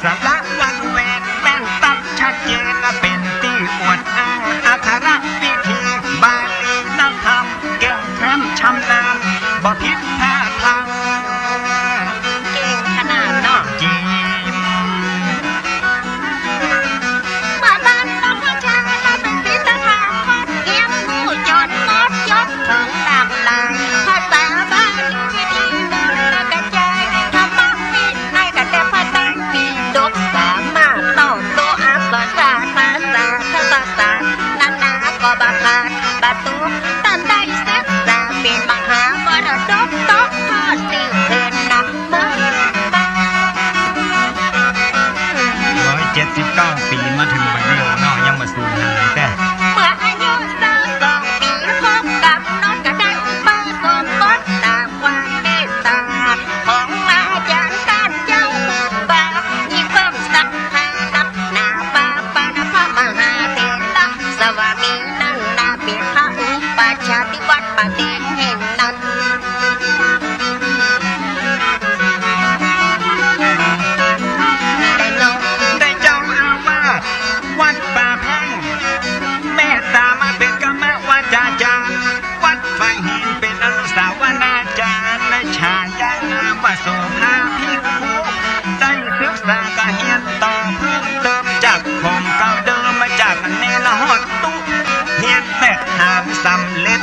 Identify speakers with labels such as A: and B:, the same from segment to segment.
A: สำลักวันเวทแม่นตัดชัดเจนเป็นที่อวดอ้างอัครวิธีบาลีนักธรรมเก่งแท้ชำนาญบ่ผิดพลาดพลัง
B: เก่งขนาดเนาะ
A: จี
B: มาบ้านน้องชาเราเป็นศิลธรรมเกียงหูจนมดยศถึงหลากหลายภาษาบาลีดีเดินกระจายธรรมะมีในกระเด็บพระไตรปิฎกสามารถต่อตัวอักษรศาสตร์ภาษาภาษานานาก็บาขาดบาตุตันได้ศึกษาเป็นมหามรดกตกทอดสิ่งเกินนับเมื่อ
A: 179 ปีมาถึงวันนี้เนาะยังมาสูญหายแต่
B: เมื่ออายุ22 ปีพบกับน้องกระดังเปิดสมบทตามความเมตตาของอาจารย์การเจ้าบาที่เพิ่มศรัทธานับหนาปาปานพระมหาเถระสวามีนั่นนาเป็นพระอุปชาติวัดปฏิแห่งนั้น
A: ได้เจ้าอาวาสวัดป่าแพงแม่ตามาเป็นกรรมวาจาจารย์วัดไฟหินเป็นอนุสาวนาจารย์และฉายานามว่าโสภาภิกขุได้ศึกษากะเฮียนต่อเพิ่มเติมจากผมเก่าเดิมมาจากเนรหดตุเฮียนแต่หามสำเร็จ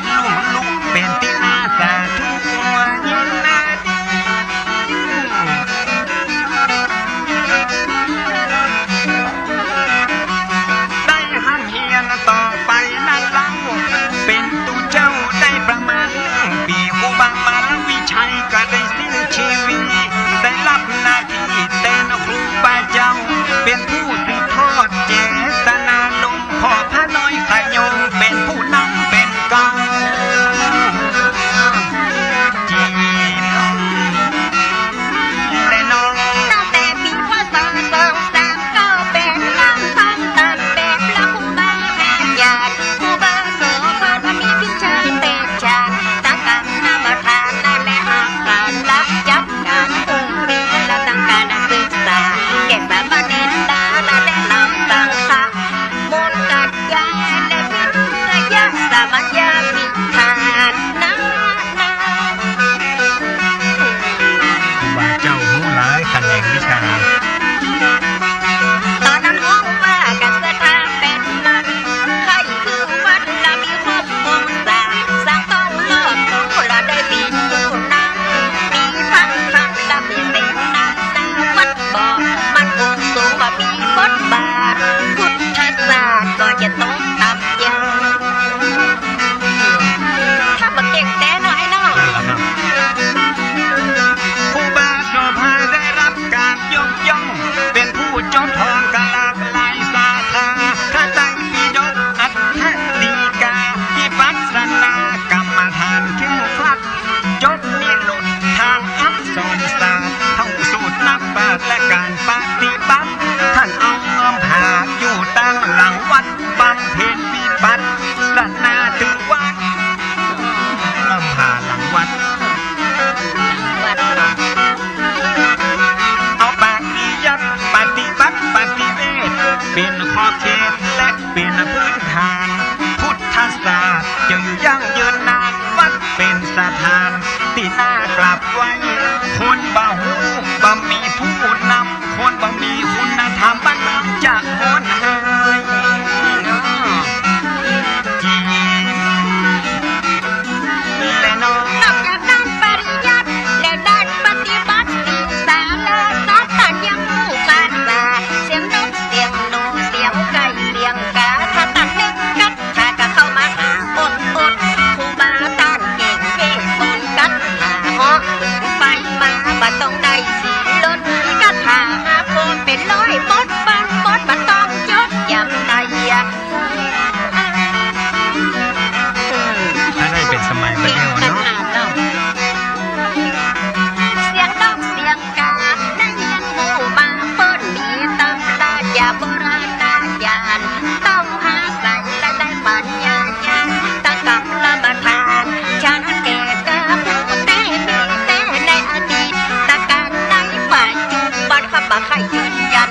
A: ลุกเป็นที่อาสาทุกวันยินนาได้ห้ามเฮียนต่อไปนั่นเล่าเป็นตูเจ้าได้ประมาณปีกูบางมาแล้ววิชัยก็ได้สิ้นชีวิตได้รับหน้าที่เป็นครูบาเจ้าเป็นผู้สืบทอดเจตนาลมขอพระน้อยขยงเป็นผู้นำเป็นกองจีนและน้อง
B: ตั้งแต่ปีพศ2339เป็นน้ำพันตันแบบละครูบาแม่ญาติครูบาโสภามีพิชัยเตชะตั้งการนำมาทานนั่นแหละอาการละจับการเรียนและตั้งการศึกษาเก็บแบบประเด็นดาและแนะนำต่างหากมูลกัดยาและวิทยาสามัญญาพิธานนะ
A: ครูบาเจ้ารู้หลายแขนงวิชา
B: ตอนนั้นห้องว่ากันสถานเป็นนั้นใครคือวัดละมีครบองค์สร้างต้องเลิกตู้ละได้ปีตู้นั้นมีพระคำละมีเป็นนั้นวัดบอกมันคงสูงว่ามีบทบาทพุทธศาสตร์ก็จะต้องทำอย่างถ้ามาเก่งแต่น้อยเนาะ
A: ครูบาโสภาได้รับการยกย่องเป็นผู้จบทองกลากหลายสาขาพระไตรปิฎกอัฏฐดีกาวิปัสสนากรรมฐานเข้มขลัดจบนิรุตทางอักษรศาสตร์ท่องสูตรนักปราชญ์และการปฏิบัติท่านเอาเงินผาอยู่ตั้งหลังวัดบำเพ็ญวิปัสสนาถึงวัดเงินผาหลังวัดเอาปฏิยัติปฏิบัติปฏิเวทเป็นขอบเขตและเป็นพื้นฐานพุทธศาสตร์จะอยู่ยั่งยืนนานวัดเป็นสถานที่น่ากลับไว้คนบ่หูบ่มีผู้นำคนบ่มีคุณธรรมบ้านเมืองจะโหดหายจีและน้อง
B: นอกจากด้านปริยัติและด้านปฏิบัติศึกษาและศาสตร์ยังรู้ภาษาเสียงนกเสียงหนูเสียงไก่เสียงกาถ้าตัดเล็กกัดถ้าก็เข้ามาหาอดครูบาท่านเก่งเก่งบนกัดหาหอกไปมาบ่ต้องได้สีล้นกัดหาโคนเป็นร้อยมดบ้านมดบ่ต้องยศยำใด
A: ถ้าได้เป็นสมัยประเดี๋ยวเนาะ
B: เสียงนกเสียงกาได้ยินหมู่มาเปิ้นมีตำราอย่าโบราณญาณต้องหาใส่และได้ปัญญาญาณตั้งกับละมาทานฉันแก่กาผู้แต่มีแต่ในอดีตตะการในปัจจุบันข้าบ่ใครยืนยัน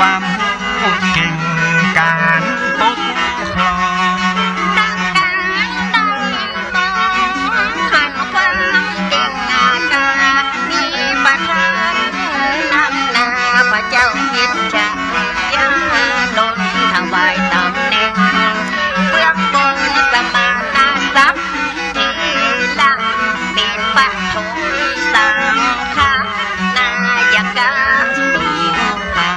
A: ความเก่งการปกครอง
B: ดังการดังมองหันความเก่งอาชามีประธานนำหน้าพระเจ้ายิดชายังลนถวายตำแหน่งเบื้องบนสมานาทรัพย์ที่ลังเป็นปัจจุสังฆนายกาสีหา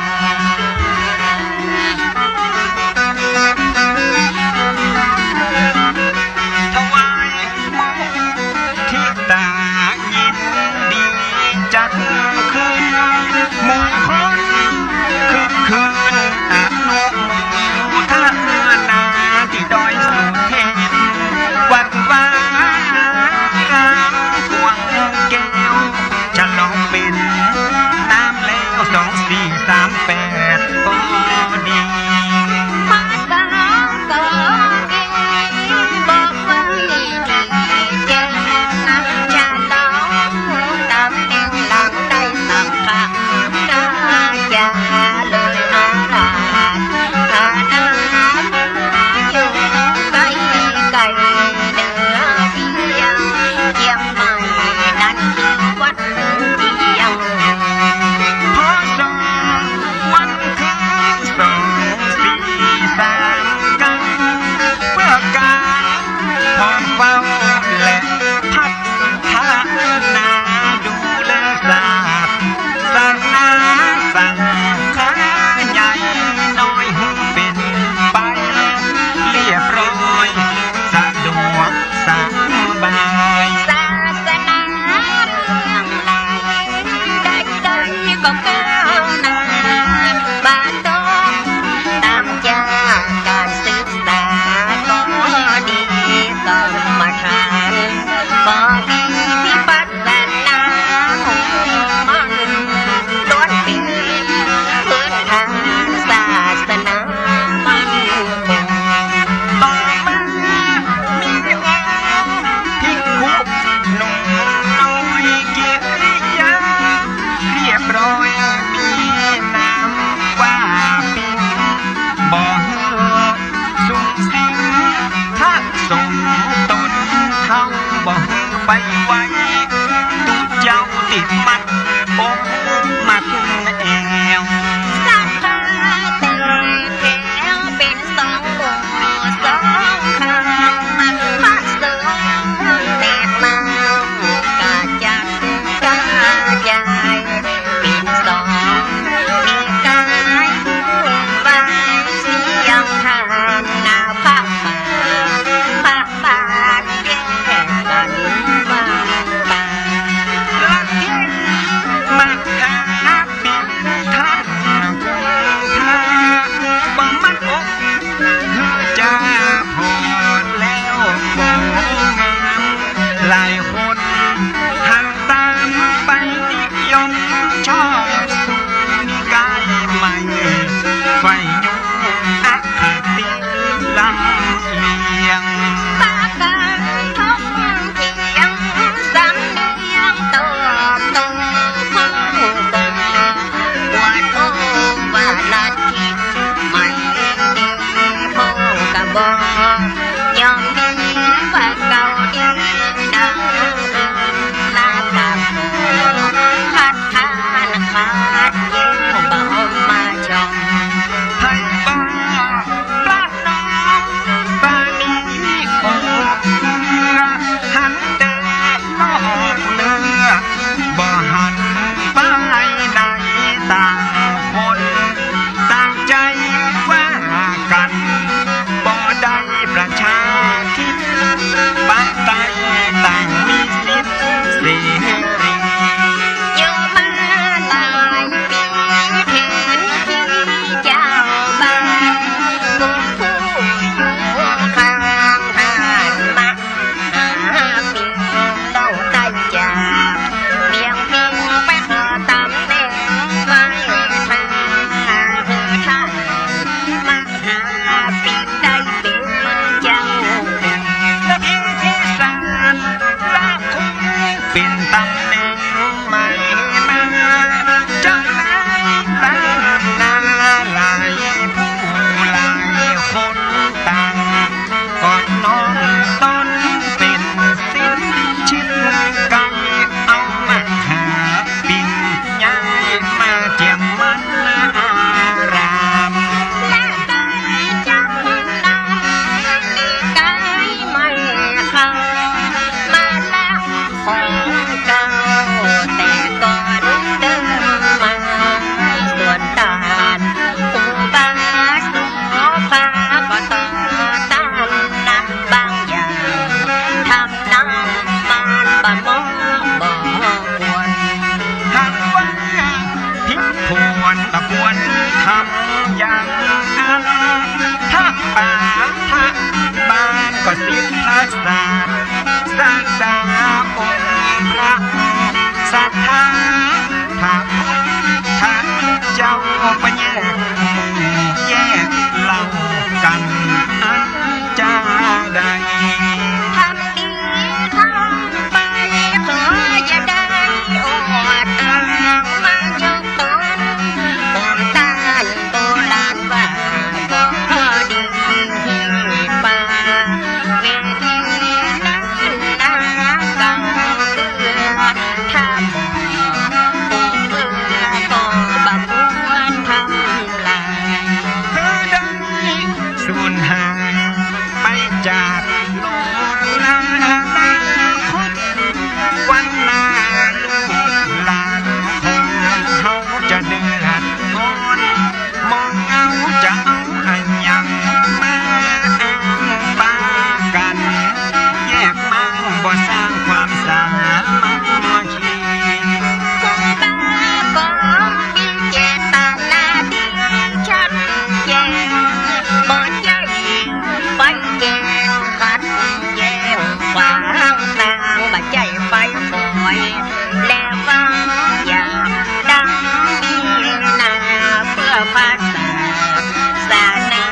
B: ศานา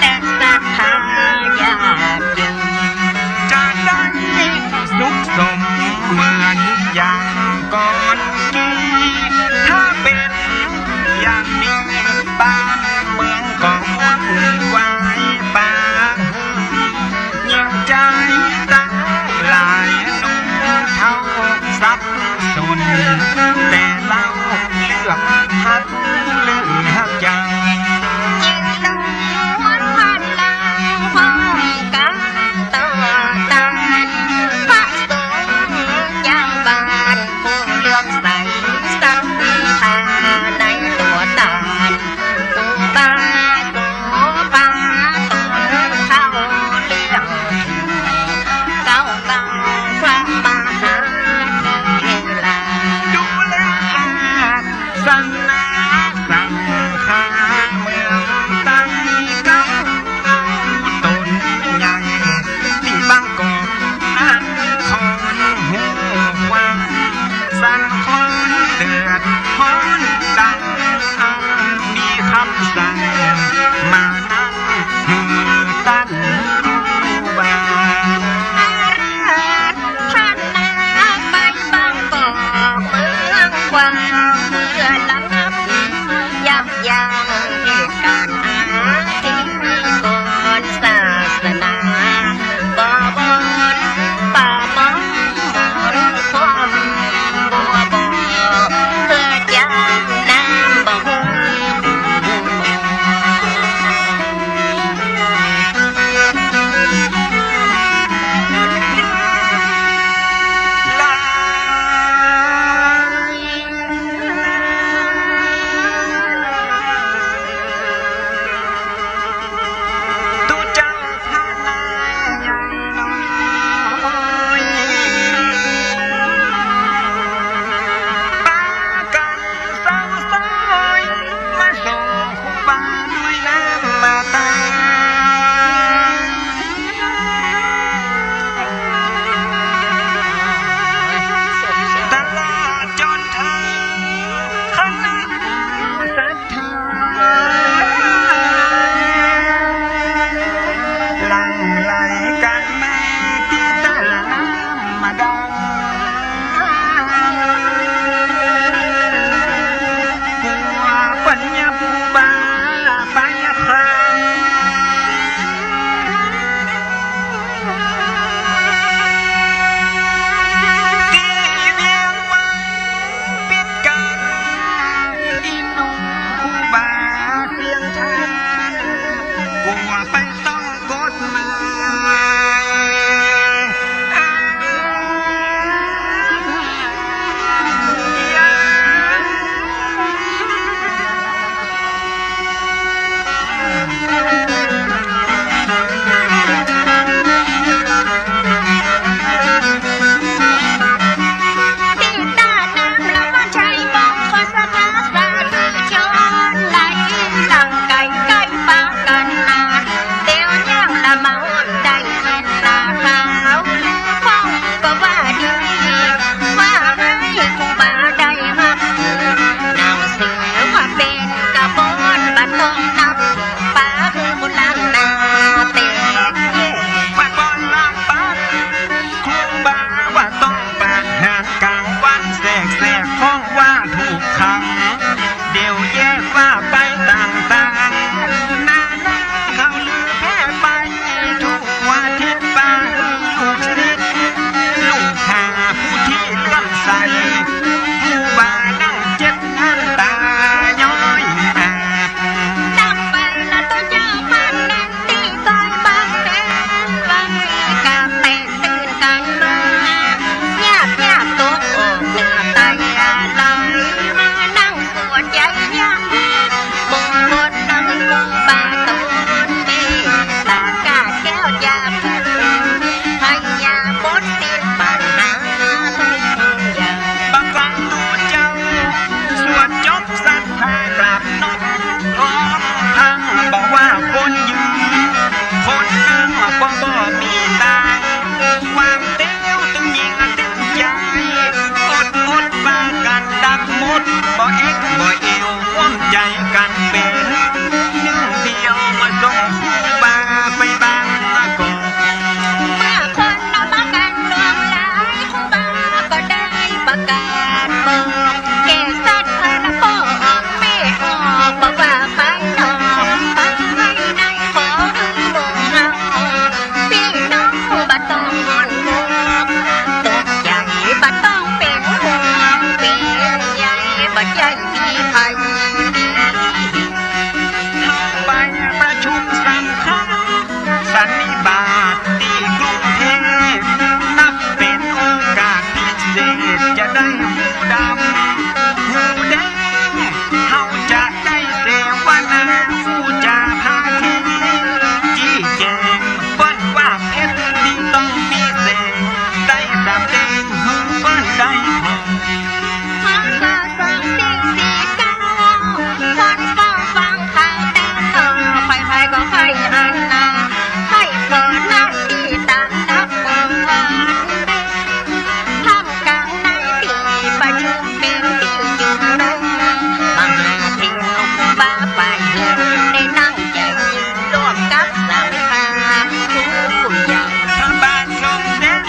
B: และศรัทธาญาติโยม
A: จะได้สุขสมเหมือนอย่างก่อนกี้ถ้าเป็นอย่างนี้บ้านเมืองก็วุ่นวายป่ายิ่งใจตั้งหลายนุ่มเท่าสับสนแต่เราเลือกพักเลือกใจ
B: ยิ่งลง
A: ผู้จาพาทีจี้แจงเปิ้นว่าเพชรดีต้องมีเศษได้สำแดงเปิ้นได้พอ
B: พอสอ2449คนเฝ้าฟังข่าวแต่ต่อใครๆก็ให้หันหน้าให้เปิดหน้าที่ตามนับเปิดท่ามกลางในที่ประชุมเป็นที่จุดนึงมหาเทวบ้าไปได้นั่งใจยืนร่วมกับสังฆาผู้ใหญ่
A: พระบาทสมเด็จ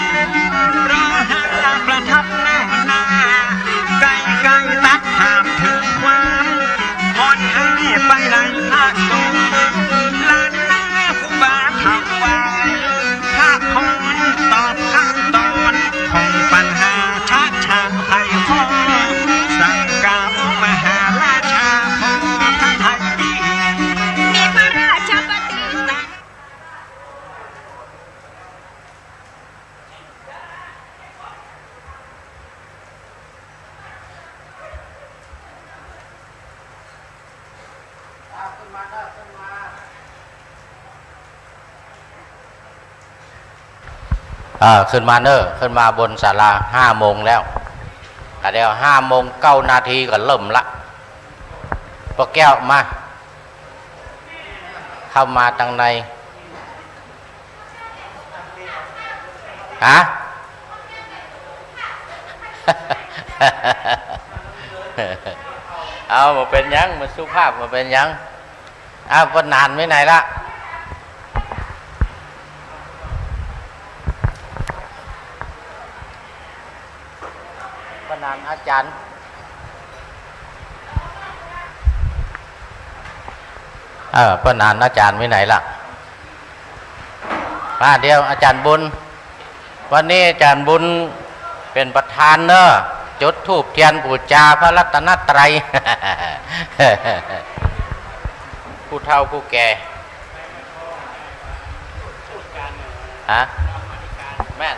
A: รอห้าประทับนั่งนาไกลไกลตัดหามถึงความพรให้ไปในภาคสงลานหน้าผู้บาทำไว้ถ้าคนตอบขั้นตอนของปัญหาชักชางไทยข้อสั่งกับมหาราชาพ่อพระไทยดี
B: มีพระราชปฏิสัง
C: ขึ้นมาเนอะขึ้นมาบนศาลา5 โมงแล้วแต่เดี๋ยว5 โมง 9 นาทีก็เริ่มละพวกแก้วมาเข้ามาทางในฮะ เอามาเป็นยังมาสุภาพมาเป็นยังวันนานไม่ไหนละวันนานอาจารย์วันนานอาจารย์ไม่ไหนละเดียวอาจารย์บุญวันนี้อาจารย์บุญเป็นประธานเนอะจุดธูปเทียนบูชาพระรัตนตรัย ผู้เฒ่าผู้แก่ฮะแม่น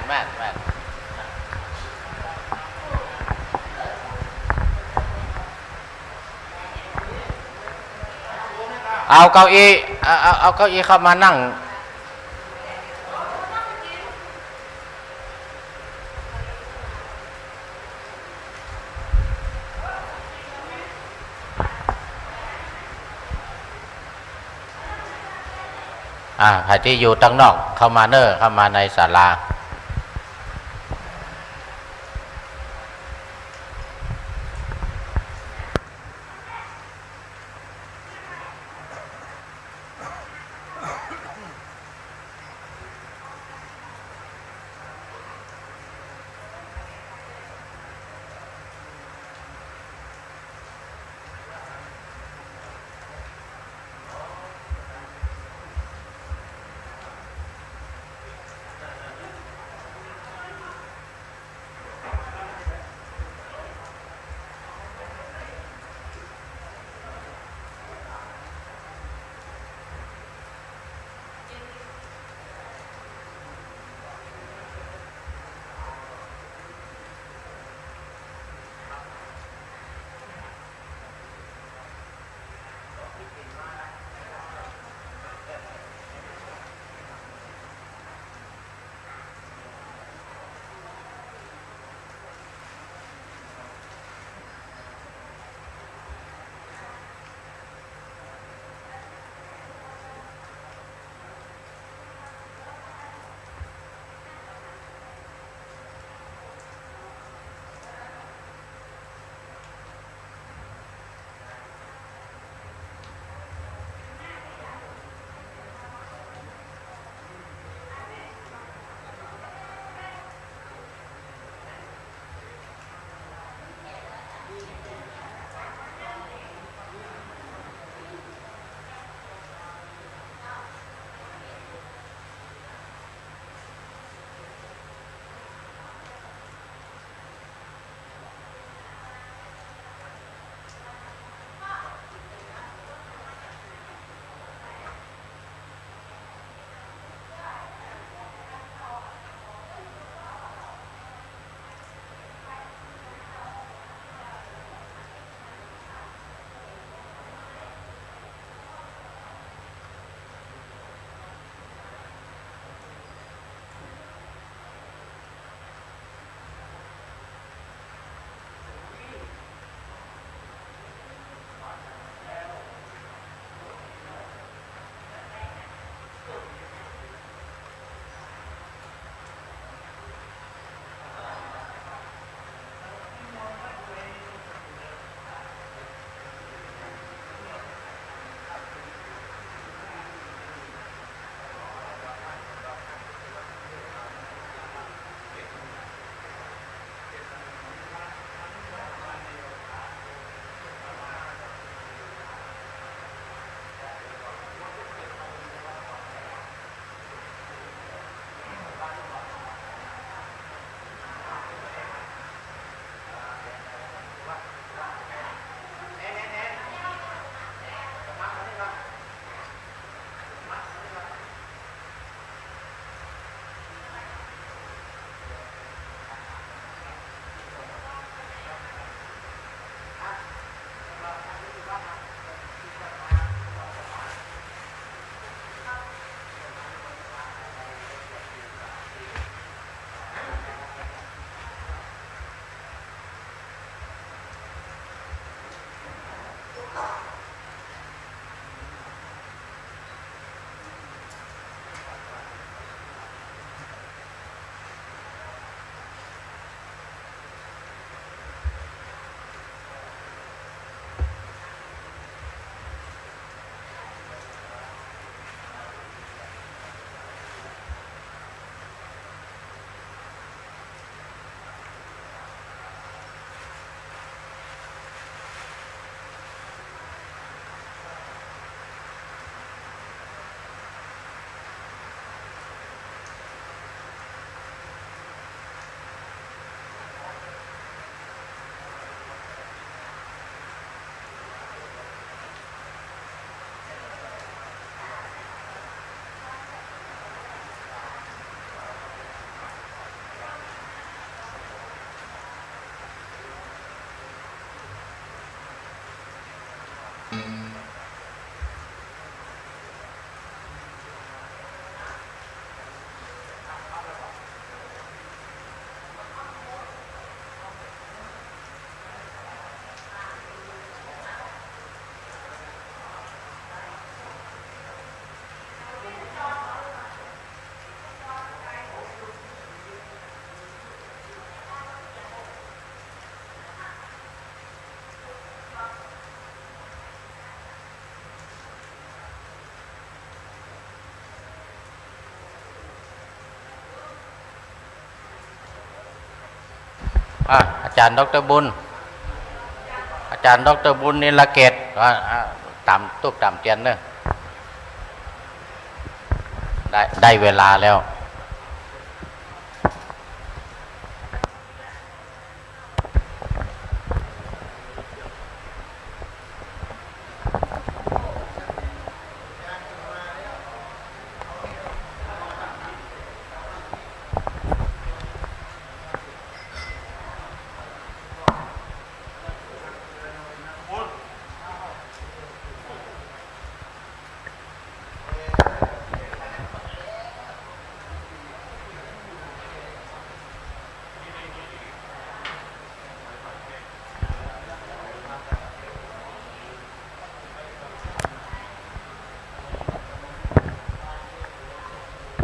C: เอาเก้าอี้เอาเก้าอี้เข้ามานั่งใครที่อยู่ตั้งนอกเข้ามาเนอเข้ามาในศาลา จารย์ดรบุญอาจารย์ดรบุญนิลเกตตามตุกตามเตียนเนอะได้เวลาแล้ว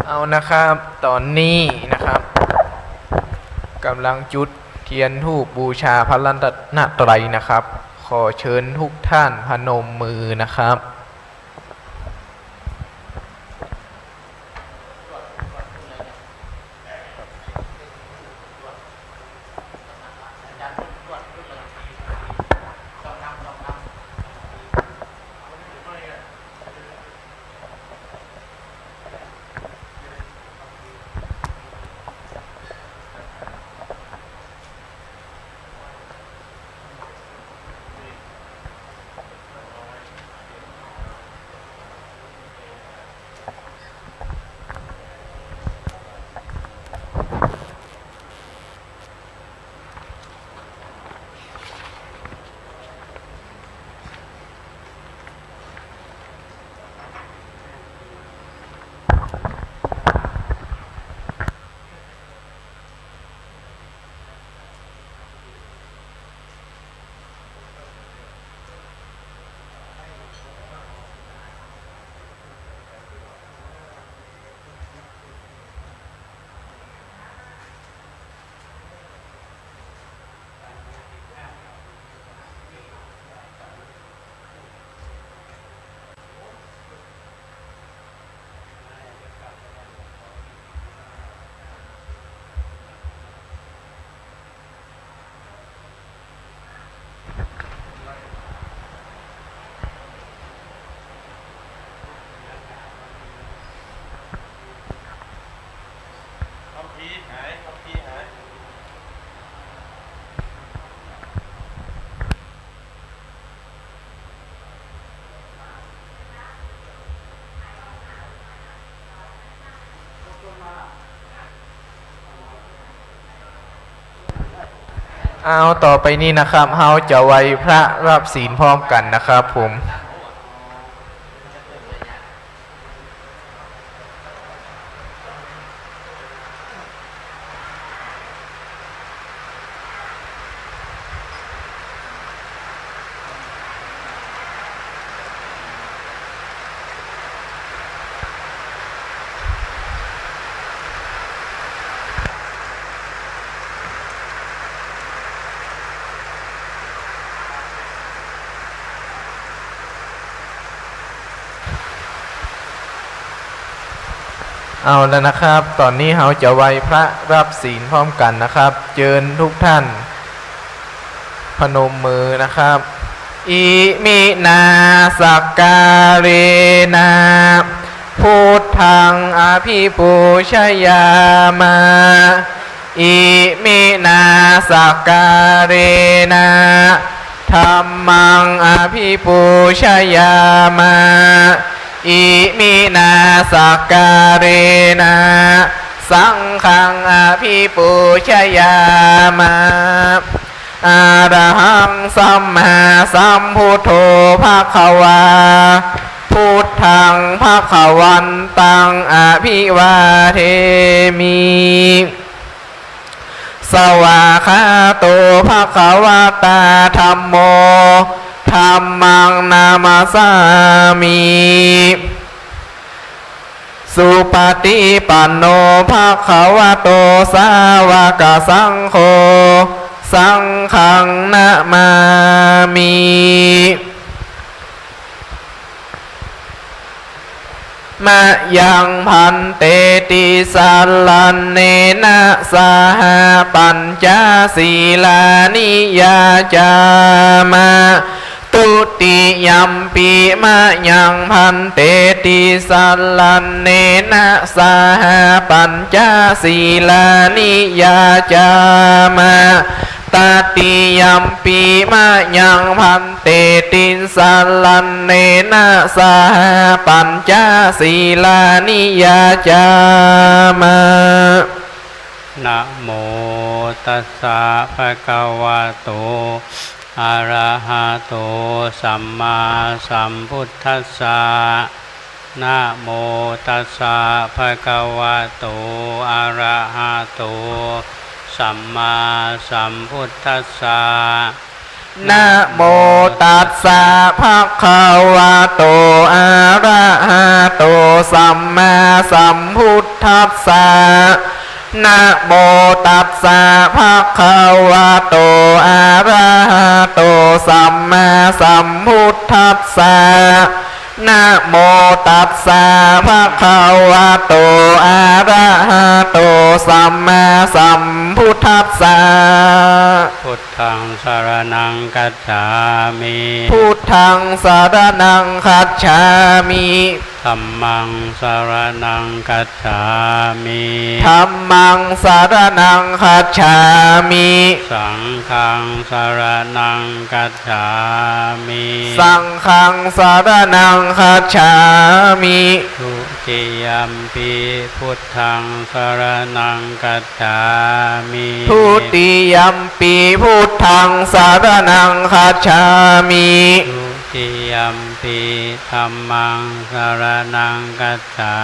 D: เอานะครับตอนนี้นะครับกำลังจุดเทียนธูปบูชาพระรัตนตรัยนะครับขอเชิญทุกท่านพนมมือนะครับเอาต่อไปนี้นะครับเฮาจะไหว้พระรับศีลพร้อมกันนะครับผมเอาแล้วนะครับตอนนี้เราจะไหว้พระรับศีลพร้อมกันนะครับเชิญทุกท่านพนมมือนะครับอิมินาสักการเรนะพุทธังอภิปูชยามาอิมินาสักการเรนะธัมมังอภิปูชยามาอิมินาสักการเรนะสังฆังอภิปูชยามาอะระหังสัมมาสัมพุทโธภควาพุทธังภควันตังอภิวาเทมิสวากขาโตภควตาธัมโมธัมมังนามาสามิสุปฏิปันโนภควโตสาวกสังโฆสังฆังนะมามิ มะยังพันเตติสัลลันเนนะสหปัญจศีลานิยาจามะตุติยัมปิมะยังพันเตติสัลลันเนนะสหปัญจศีลานิยาจามะตติยัมปิมะยังพันเตติสัลลันเนนะสหปัญจศีลานิยาจามะ
E: นะโมตัสสะภะคะวะโตอะระหะโตสัมมาสัมพุทธัสสะนะโมตัสสะภะคะวะโตอะระหะโตสัมมาสัมพุทธัสสะ
D: นะโมตัสสะภะคะวะโตอะระหะโตสัมมาสัมพุทธัสสะนะโมตัสสะภะคะวะโตอะระหะโตสัมมาสัมพุทธัสสะนะโมตัสสะภะคะวะโตอะระหะโตสัมมาสัมพุทธัสสะ
E: พุทธังสรณังคัจฉามิ
D: พุทธังสรณังคัจฉามิ
E: ธัมมังสรณังคัจฉามิ
D: ธัมมังสรณังคัจฉามิ
E: สังฆังสรณังคัจฉามิ
D: สังฆังสรณังคัจฉามิ
E: ทุติยัมปิพุทธังสรณังคัจฉามิ
D: ทุติยัมปิพุทธังสรณังคัจฉามิ
E: ทุติยัมปิธัมมังสรณังคัจฉา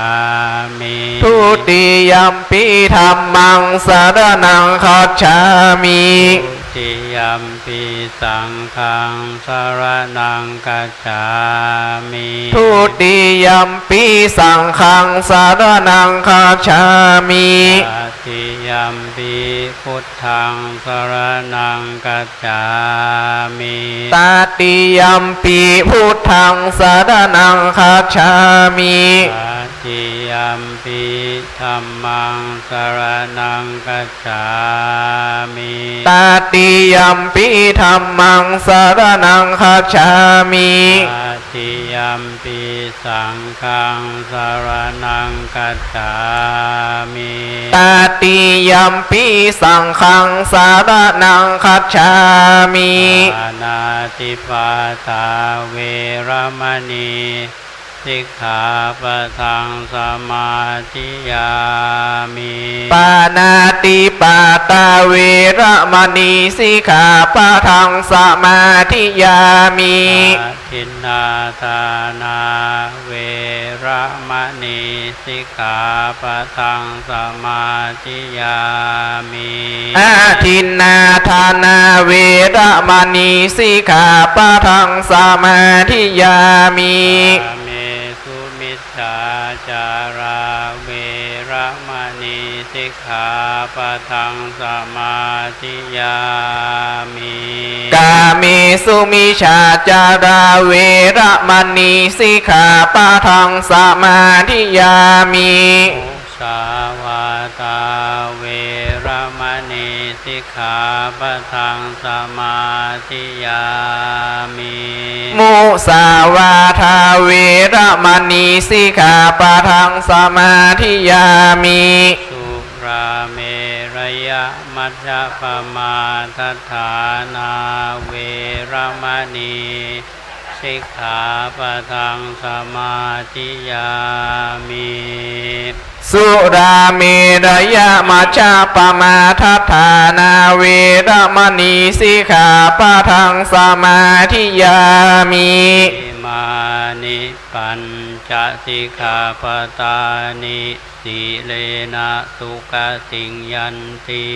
E: มิ
D: ทุติยัมปิธัมมังสรณังคัจฉามิ
E: ทุติยัมปิสังฆังสรณังคัจฉามิ
D: ทุติยัมปิสังฆังสรณังคัจฉามิ
E: ตติยัมปิพุทธังสรณังคัจฉามิ
D: ตติยัมปิพุทธังสรณังคัจฉามิ
E: ตติยัมปิธัมมังสรณังคัจฉามิ
D: ตติยัมปิธัมมังสรณังคัจฉามิ
E: ตติยัมปิสังฆังสรณังคัจฉามิ
D: ตติยัมปิสังฆังสรณังคัจฉามิ
E: ปานาติปาตาเวรมณีสิกขาปะทังสมาธิยามิ
D: ปานาติปาตาเวรมณีสิกขาปะทังสมาธิยามิ
E: ทินนาทานาเวรมณีสิกขาปะทังสมาธิยามิ
D: อาทินนาทานาเวรมณีสิกขาปะทังสมาธิยามิ
E: มิจฉาจาราเวรมณีสิกขาปะทังสมาธิยามิ
D: กาเมสุมิจฉาจาราเวรมณีสิกขาปะทังสมาธิยามิ
E: มุสาวาตาเวรมณีสิกขาปะทังสมาธิยามิ
D: มุสาวาทาเวรมณีสิกขาปะทังสมาธิยามิ
E: สุราเมรยะมัจจปมาทัฏฐานาเวรมณีสิกขาปะทังสมาธิยามิ
D: สุราเมรยะมัจจปมาทัฏฐานาเวรมณีสิกขาปะทังสมาธิยามิ
E: มานิปัญจสิกขาปตานิสีเลนะสุขติงยันติ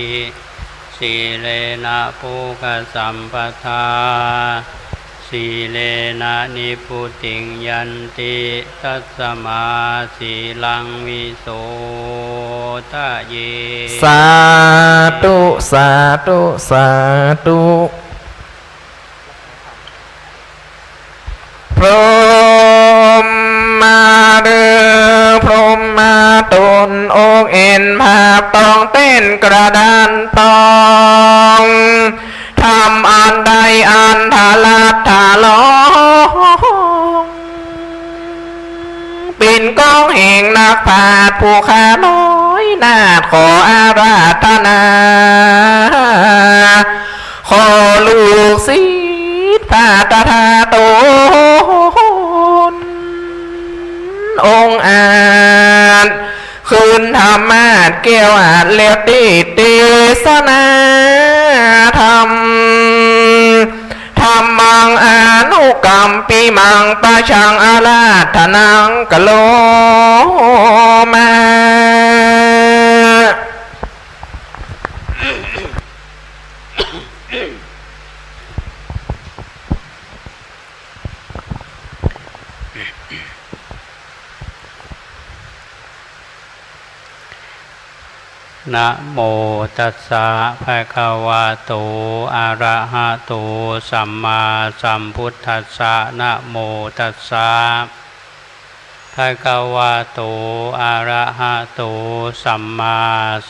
E: สีเลนะภูคสัมปทาสีเลนะนิพุติงยันติตัสสมาสีลังวิโสทะเย
D: สาธุสาธุสาธุพรหมมาเร นอกเอ็นภาพต้องเต้นกระดานตองทำอันใดอันทาลัดทาลองปิ่นก้องแห่งนักผาดผู้ขาน้อยนาดขออาราธนาขอลูกศิษย์พาตถาโตนองค์อาจคืนธรรมาสเกี่ยวอาจเลียบดีเตสนาธรรมธรรมังอนุกรรมปีมังปะชังอาราธนังกะโลมา
E: นะโมตัสสะภะคะวะโตอะระหะโตสัมมาสัมพุทธัสสะนะโมตัสสะภะคะวะโตอะระหะโตสัมมา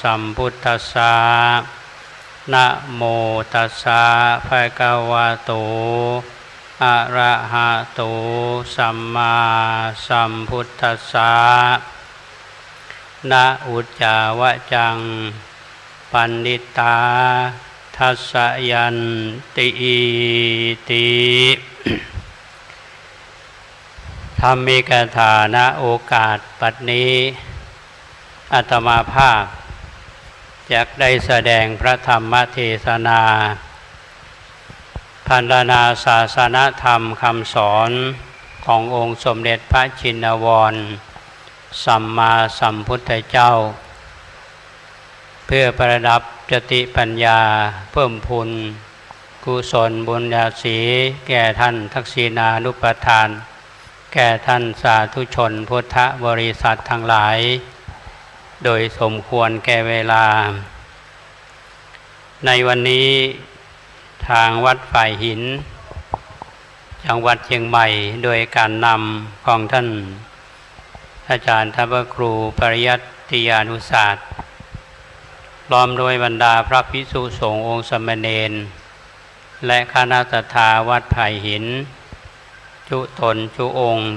E: สัมพุทธัสสะนะโมตัสสะภะคะวะโตอะระหะโตสัมมาสัมพุทธัสสะนะอุจจาวจังปันนิตาทัสสยันติติธรรมิกถาณโอกาสปัจนี้อาตมาภาพจะได้แสดงพระธรรมเทศนาพรรณนาศาสนธรรมคำสอนขององค์สมเด็จพระชินวรสัมมาสัมพุทธเจ้าเพื่อประดับสติปัญญาเพิ่มพูนกุศลบุญญาสีแก่ท่านทักษิณานุปทานแก่ท่านสาธุชนพุทธบริษัททั้งหลายโดยสมควรแก่เวลาในวันนี้ทางวัดฝ่ายหินจังหวัดเชียงใหม่โดยการนำของท่านอาจารย์ทัพครูปริยัติยานุศาสตร์ล้อมโดยบรรดาพระภิกษุสงฆ์องค์สมณเณรและคณะศรัทธาวัดไผ่หินจุตนจุองค์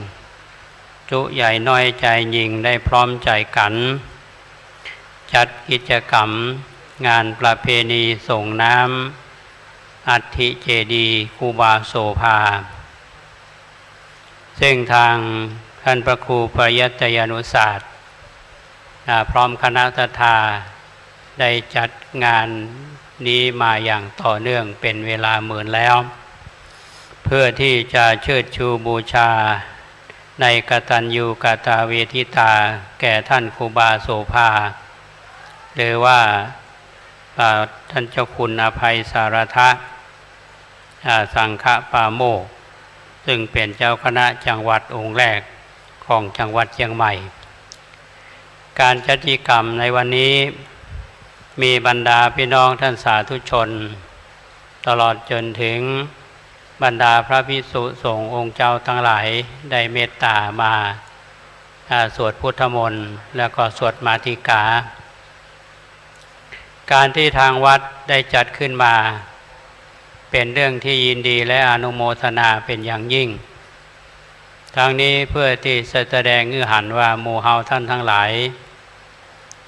E: จุใหญ่น้อยใจยิงได้พร้อมใจกันจัดกิจกรรมงานประเพณีส่งน้ำอัฐิเจดีย์ครูบาโสภาซึ่งทางท่านพระครูปริยัติยานุศาสตร์พร้อมคณะศรัทธาได้จัดงานนี้มาอย่างต่อเนื่องเป็นเวลาหมื่นแล้วเพื่อที่จะเชิดชูบูชาในกตัญญูกตเวทิตาแก่ท่านครูบาโสภาหรือว่าท่านเจ้าคุณอภัยสารทะสังฆปาโมกข์ซึ่งเป็นเจ้าคณะจังหวัดองค์แรกของจังหวัดเชียงใหม่การจัดกิจกรรมในวันนี้มีบรรดาพี่น้องท่านสาธุชนตลอดจนถึงบรรดาพระภิกษุสงฆ์องค์เจ้าทั้งหลายได้เมตตามาสวดพุทธมนต์แล้วก็สวดมาติกาการที่ทางวัดได้จัดขึ้นมาเป็นเรื่องที่ยินดีและอนุโมทนาเป็นอย่างยิ่งทางนี้เพื่อที่จะแสดงให้เห็นว่าหมู่เฮาท่านทั้งหลาย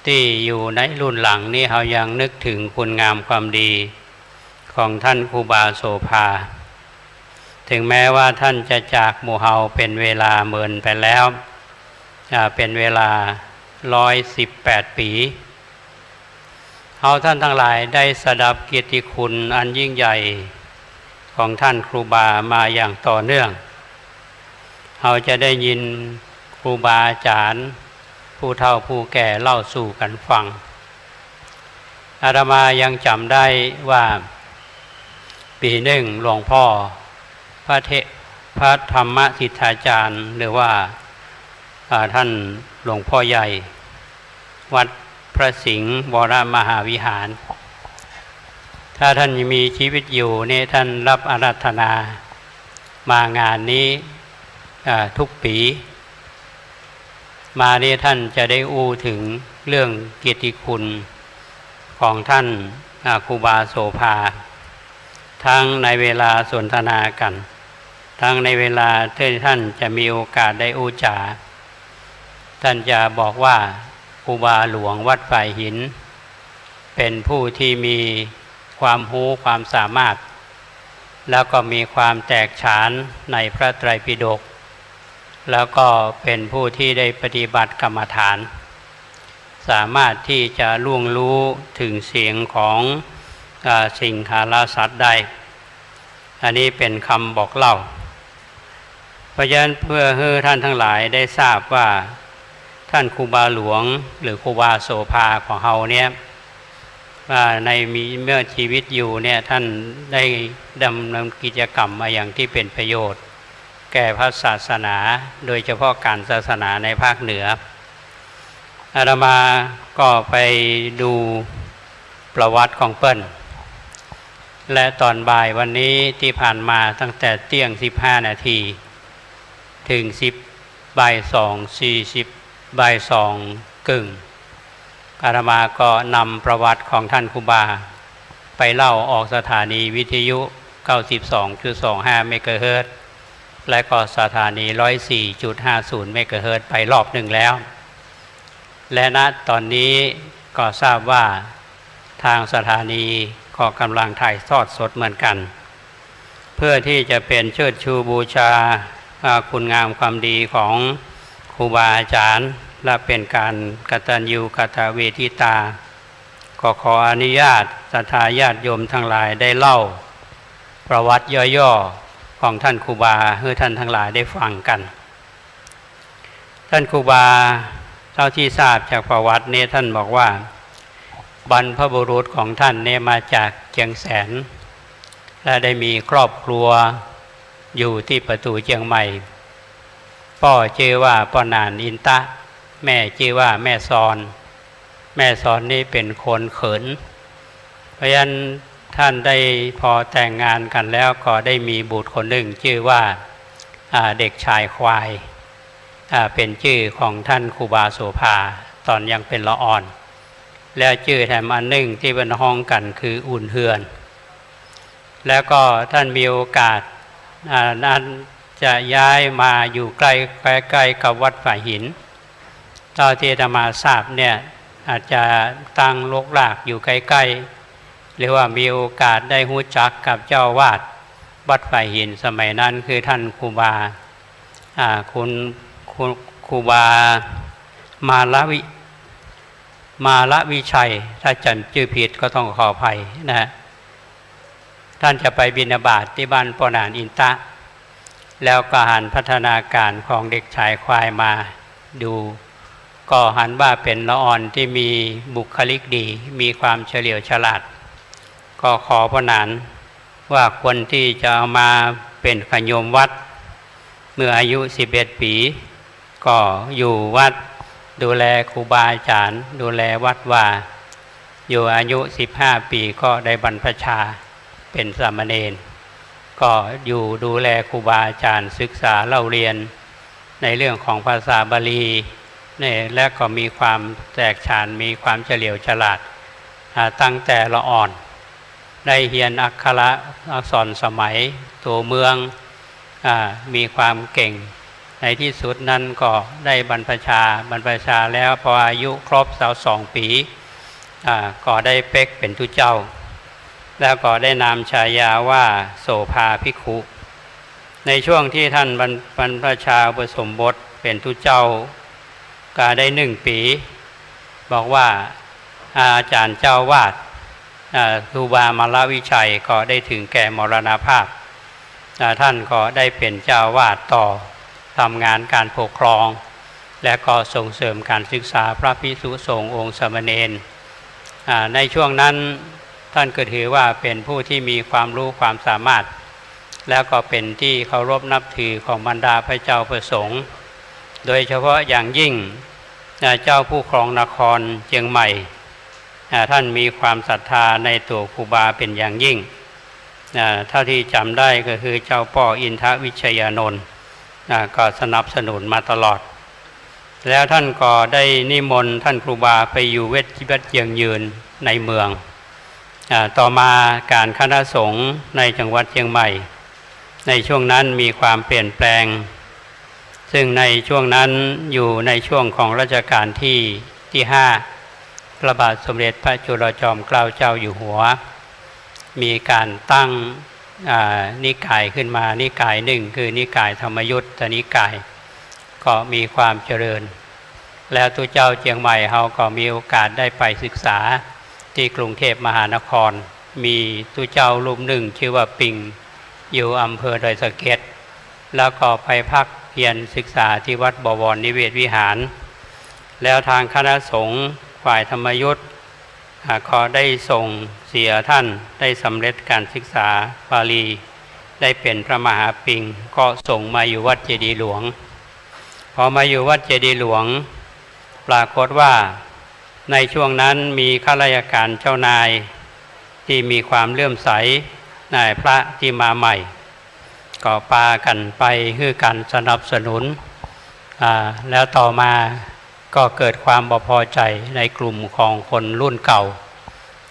E: ที่อยู่ในรุ่นหลังนี้เฮายังนึกถึงคุณงามความดีของท่านครูบาโสภาถึงแม้ว่าท่านจะจากหมู่เฮาเป็นเวลาเมินไปแล้วเป็นเวลา118 ปีเฮาท่านทั้งหลายได้สดับเกียรติคุณอันยิ่งใหญ่ของท่านครูบามาอย่างต่อเนื่องเราจะได้ยินครูบาอาจารย์ผู้เฒ่าผู้แก่เล่าสู่กันฟังอาตมายังจำได้ว่าปีหนึ่งหลวงพ่อพระธรรมสิทธาจารย์หรือว่าท่านหลวงพ่อใหญ่วัดพระสิงห์วรมหาวิหารถ้าท่านยังมีชีวิตอยู่เนี่ยท่านรับอาราธนามางานนี้ทุกปี มานี้ท่านจะได้อู้ถึงเรื่องเกียรติคุณของท่านครูบาโสภาทั้งในเวลาสนทนากันทั้งในเวลาที่ท่านจะมีโอกาสได้อู้จาท่านจะบอกว่าครูบาหลวงวัดฝ่ายหินเป็นผู้ที่มีความรู้ความสามารถแล้วก็มีความแตกฉานในพระไตรปิฎกแล้วก็เป็นผู้ที่ได้ปฏิบัติกรรมฐานสามารถที่จะล่วงรู้ถึงเสียงของสิ่งหาราสัตว์ได้อันนี้เป็นคำบอกเล่าเพราะฉะนั้นเพื่อให้ท่านทั้งหลายได้ทราบว่าท่านครูบาหลวงหรือครูบาโสภาของเราเนี่ยในเมื่อชีวิตอยู่เนี่ยท่านได้ดำเนินกิจกรรมมาอย่างที่เป็นประโยชน์แก่พระศาสนาโดยเฉพาะการศาสนาในภาคเหนืออาตมาก็ไปดูประวัติของเปิ้ลและตอนบ่ายวันนี้ที่ผ่านมาตั้งแต่เที่ยง15 นาทีถึงบ่าย2:40บ่าย2 กึ่งอาตมาก็นำประวัติของท่านครูบาไปเล่าออกสถานีวิทยุ 92.25 เมกะเฮิรตซ์และก็สถานี 104.50 เมกะเฮิรตซ์ไปรอบหนึ่งแล้วและณตอนนี้ก็ทราบว่าทางสถานีก็กำลังถ่ายทอดสดเหมือนกันเพื่อที่จะเป็นเชิดชูบูชาคุณงามความดีของครูบาอาจารย์และเป็นการกตัญญูกตเวทิตาก็ขออนุญาตศรัทธาญาติโยมทั้งหลายได้เล่าประวัติย่อๆของท่านครูบาให้ท่านทั้งหลายได้ฟังกันท่านครูบาเท่าที่ทราบจากประวัตินี้ท่านบอกว่าบรรพบุรุษของท่านเนี่ยมาจากเชียงแสนและได้มีครอบครัวอยู่ที่ประตูเชียงใหม่พ่อชื่อว่าป้อนานอินตะแม่ชื่อว่าแม่ซอนนี่เป็นคนเขินเพราะฉะนั้นท่านได้พอแต่งงานกันแล้วก็ได้มีบุตรคนหนึ่งชื่อว่าเด็กชายควายเป็นชื่อของท่านครูบาโสภาตอนยังเป็นละอ่อนแล้วชื่อแถมอันหนึ่งที่เป็นห้องกันคืออุ่นเฮือนแล้วก็ท่านมีโอกาสนั้นจะย้ายมาอยู่ใกล้กับวัดฝ่ายหินตอนที่อาตมาทราบเนี่ยอาจจะตั้งลกลากอยู่ใกล้ๆหรือว่ามีโอกาสได้รู้จักกับเจ้าวาดวัดฝ่ายหินสมัยนั้นคือท่านครูบาครูบามาละวิชัยถ้าจำชื่อผิดก็ต้องขออภัยนะท่านจะไปบิณฑบาตที่บ้านป้อนานอินตะแล้วก็หันพัฒนาการของเด็กชายควายมาดูก็หันว่าเป็นละอ่อนที่มีบุคลิกดีมีความเฉลียวฉลาดก็ขอป้อนานว่าคนที่จะเอามาเป็นขยมวัดเมื่ออายุ11 ปีก็อยู่วัดดูแลครูบาอาจารย์ดูแลวัดว่าอยู่อายุ15 ปีก็ได้บรรพชาเป็นสามเณรก็อยู่ดูแลครูบาอาจารย์ศึกษาเล่าเรียนในเรื่องของภาษาบาลีนี่และก็มีความแตกฉานมีความเฉลียวฉลาดตั้งแต่ละอ่อนได้เรียนอักขระอักษรสมัยตัวเมืองมีความเก่งในที่สุดนั้นก็ได้บรรพชาแล้วพออายุครบ22 ปีก็ได้เป๊กเป็นทุเจ้าแล้วก็ได้นามฉายาว่าโสภาภิกขุในช่วงที่ท่านบรรพชาอุปสมบทเป็นทุเจ้าก็ได้1 ปีบอกว่าอาจารย์เจ้าวาดครูบามาลวิชัยก็ได้ถึงแก่มรณภาพท่านก็ได้เป็นเจ้าวาดต่อทำงานการปกครองและก็ส่งเสริมการศึกษาพระภิกษุสงฆ์องค์สามเณรในช่วงนั้นท่านก็ถือว่าเป็นผู้ที่มีความรู้ความสามารถแล้วก็เป็นที่เคารพนับถือของบรรดาพระเจ้าประสงค์โดยเฉพาะอย่างยิ่งเจ้าผู้ครองนครเชียงใหม่ท่านมีความศรัทธาในตัวครูบาเป็นอย่างยิ่งเท่าที่จำได้ก็คือเจ้าป่ออินทวิชยานนท์ก็สนับสนุนมาตลอด แล้วท่านก็ได้นิมนต์ท่านครูบาไปอยู่เวทที่วัดเจียงยืนในเมืองต่อมาการคณะสงฆ์ในจังหวัดเชียงใหม่ในช่วงนั้นมีความเปลี่ยนแปลงซึ่งในช่วงนั้นอยู่ในช่วงของรัชกาลที่5พระบาทสมเด็จพระจุลจอมเกล้าเจ้าอยู่หัวมีการตั้งนิกายขึ้นมานิกายหนึ่งคือนิกายธรรมยุทธนิกายก็มีความเจริญแล้วตัวเจ้าเชียงใหม่เขาก็มีโอกาสได้ไปศึกษาที่กรุงเทพมหานครมีตัวเจ้ารูปหนึ่งชื่อว่าปิงอยู่อำเภอดอยสะเก็ดแล้วก็ไปพักเพียรศึกษาที่วัดบวรนิเวศวิหารแล้วทางคณะสงฆ์ฝ่ายธรรมยุทธก็ได้ส่งเสียท่านได้สำเร็จการศึกษาบาลีได้เป็นพระมหาปิงก็ส่งมาอยู่วัดเจดีย์หลวงพอมาอยู่วัดเจดีย์หลวงปรากฏว่าในช่วงนั้นมีข้าราชการเจ้านายที่มีความเลื่อมใสในพระที่มาใหม่ก็พากันไปคือการสนับสนุนแล้วต่อมาก็เกิดความบ่พอใจในกลุ่มของคนรุ่นเก่า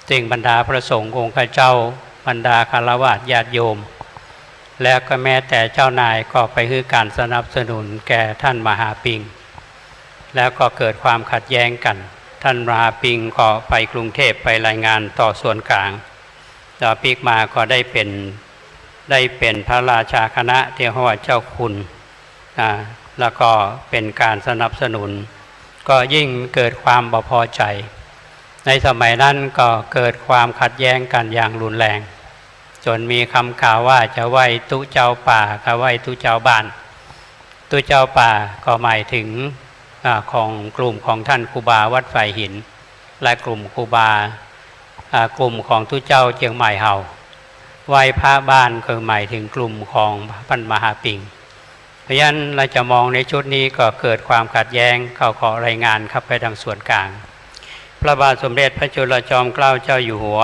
E: จึงบรรดาพระสงฆ์องค์เจ้าบรรดาคฤหัสถ์ญาติโยมและก็แม้แต่เจ้านายก็ไปคือการสนับสนุนแก่ท่านมหาปิงแล้วก็เกิดความขัดแย้งกันท่านมหาปิงก็ไปกรุงเทพไปรายงานต่อส่วนกลางต่อปีกมาก็ได้เป็นพระราชาคณะเที่ว่าเจ้าคุณแล้วก็เป็นการสนับสนุนก็ยิ่งเกิดความบ่พอใจในสมัยนั้นก็เกิดความขัดแย้งกันอย่างรุนแรงจนมีคำกล่าวว่าจะไหว้ตุเจ้าป่ากับไหว้ตุเจ้าบ้านตุเจ้าป่าก็หมายถึงของกลุ่มของท่านครูบาวัดไฟหินและกลุ่มครูบากลุ่มของตุเจ้าเชียงใหม่เฮาไหว้พระบ้านคือหมายถึงกลุ่มของพันมหาปิงเพราะฉะนั้นเราจะมองในชุดนี้ก็เกิดความขัดแย้งเข้าขอรายงานเข้าไปทางส่วนกลางพระบาทสมเด็จพระจุลจอมเกล้าเจ้าอยู่หัว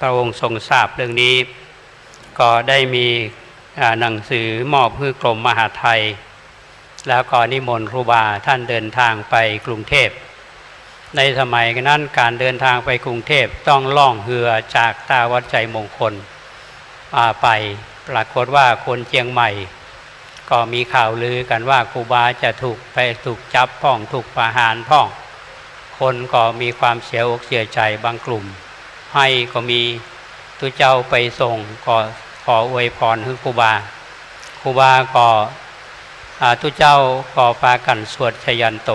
E: พระองค์ทรงทราบเรื่องนี้ก็ได้มีหนังสือมอบให้กรมมหาดไทยแล้วก็นิมนต์ครูบาท่านเดินทางไปกรุงเทพในสมัยนั้นการเดินทางไปกรุงเทพต้องล่องเรือจากท่าวัดใจมงคลไปปรากฏว่าคนเชียงใหม่ก็มีข่าวลือกันว่าครูบาจะถูกจับพ้องถูกประหารพ้องคนก็มีความเสียอกเสียใจบางกลุ่มให้ก็มีตุเจ้าไปส่งก็ขออวยพรให้ครูบาก็ตุเจ้าก็พากันสวดชยันโต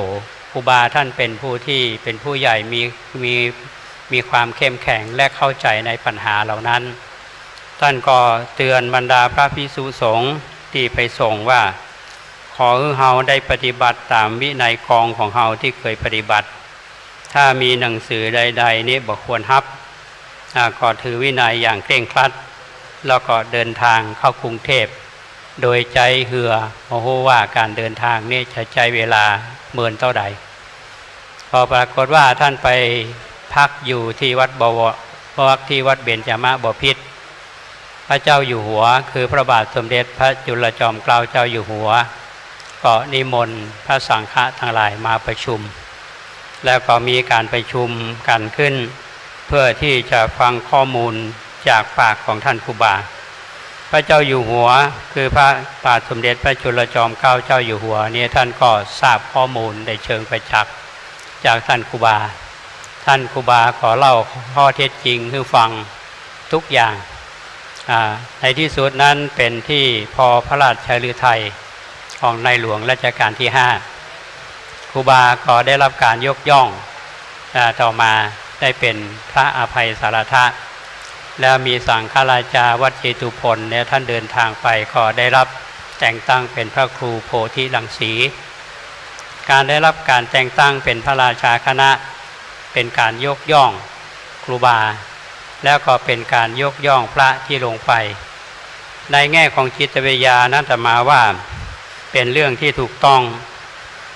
E: ครูบาท่านเป็นผู้ที่เป็นผู้ใหญ่มีความเข้มแข็งและเข้าใจในปัญหาเหล่านั้นท่านก็เตือนบรรดาพระภิกษุสงฆ์ที่ไปส่งว่าขอให้เฮาได้ปฏิบัติตามวินัยกองของเฮาที่เคยปฏิบัติถ้ามีหนังสือใดๆนี้บ่ควรรับก็ถือวินัยอย่างเคร่งครัดแล้วก็เดินทางเข้ากรุงเทพโดยใจเหือโอ้โหว่าการเดินทางนี่จะใช้เวลาเมินเท่าใดพอปรากฏว่าท่านไปพักอยู่ที่วัดที่วัดเบญจมาบพิตรพระเจ้าอยู่หัวคือพระบาทสมเด็จพระจุลจอมเกล้าเจ้าอยู่หัวก็นิมนต์พระสังฆะทั้งหลายมาประชุมแล้วก็มีการประชุมกันขึ้นเพื่อที่จะฟังข้อมูลจากปากของท่านครูบาพระเจ้าอยู่หัวคือพระบาทสมเด็จพระจุลจอมเกล้าเจ้าอยู่หัวนี้ท่านก็ทราบข้อมูลในเชิงประจักษ์จากท่านครูบาขอเล่าข้อเท็จจริงให้ฟังทุกอย่างในที่สุดนั้นเป็นที่พอพระราชฤทัยของในหลวงรัชกาลที่5ครูบาก็ได้รับการยกย่องต่อมาได้เป็นพระอภัยสารทะแล้วมีสังฆราชาวัดเจตุพลเนี่ยท่านเดินทางไปก็ได้รับแต่งตั้งเป็นพระครูโพธิรังสีการได้รับการแต่งตั้งเป็นพระราชาคณะเป็นการยกย่องครูบาแล้วก็เป็นการยกย่องพระที่ลงไปในแง่ของจิตวิทยานั้นจะมาว่าเป็นเรื่องที่ถูกต้อง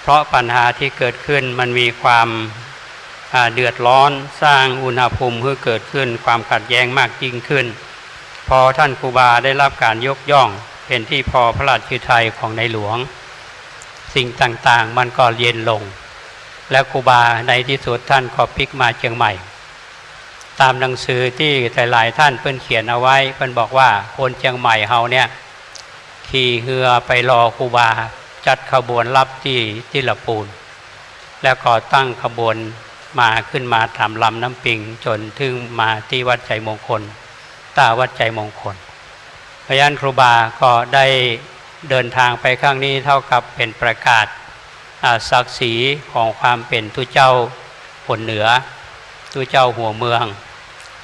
E: เพราะปัญหาที่เกิดขึ้นมันมีความเดือดร้อนสร้างอุณหภูมิให้เกิดขึ้นความขัดแย้งมากยิ่งขึ้นพอท่านครูบาได้รับการยกย่องเป็นที่พอพระราชฤทัยของในหลวง สิ่งต่างๆมันก็เย็นลงและครูบาในที่สุดท่านก็พลิกมาเชียงใหม่ตามหนังสือที่หลายๆท่านเพิ่นเขียนเอาไว้เพิ่นบอกว่าคนเชียงใหม่เฮาเนี่ยขี่เรือไปรอครูบาจัดขบวนรับที่ละปูนแล้วก็ตั้งขบวนมาขึ้นมาตามลำน้ำปิงจนถึงมาที่วัดใจมงคลตาวัดใจมงคลเพราะฉะนั้นครูบาก็ได้เดินทางไปครั้งนี้เท่ากับเป็นประกาศศักดิ์ศรีของความเป็นทุเจ้าผลเหนือทุเจ้าหัวเมือง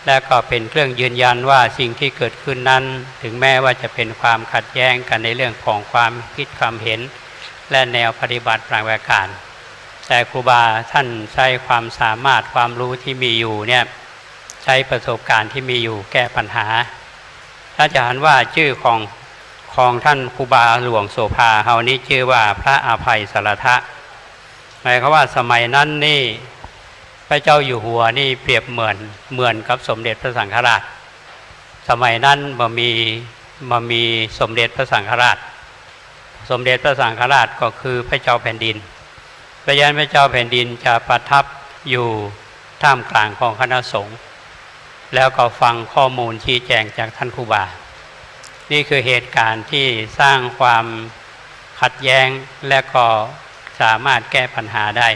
E: และก็เป็นเครื่องยืนยันว่าสิ่งที่เกิดขึ้นนั้นถึงแม้ว่าจะเป็นความขัดแย้งกันในเรื่องของความคิดความเห็นและแนวปฏิบัติบางประการแต่ครูบาท่านใช้ความสามารถความรู้ที่มีอยู่เนี่ยใช้ประสบการณ์ที่มีอยู่แก้ปัญหาถ้าจะหันว่าชื่อของท่านครูบาหลวงโสภาเฮานี้ชื่อว่าพระอภัยสารทะหมายความว่าสมัยนั้นนี่พระเจ้าอยู่หัวนี่เปรียบเหมือนกับสมเด็จพระสังฆราชสมัยนั้นมามีสมเด็จพระสังฆราชสมเด็จพระสังฆราชก็คือพระเจ้าแผ่นดินเพราะฉะนั้นพระเจ้าแผ่นดินจะประทับอยู่ท่ามกลางของคณะสงฆ์แล้วก็ฟังข้อมูลชี้แจงจากท่านครูบานี่คือเหตุการณ์ที่สร้างความขัดแย้งและก็สามารถแก้ปัญหาได้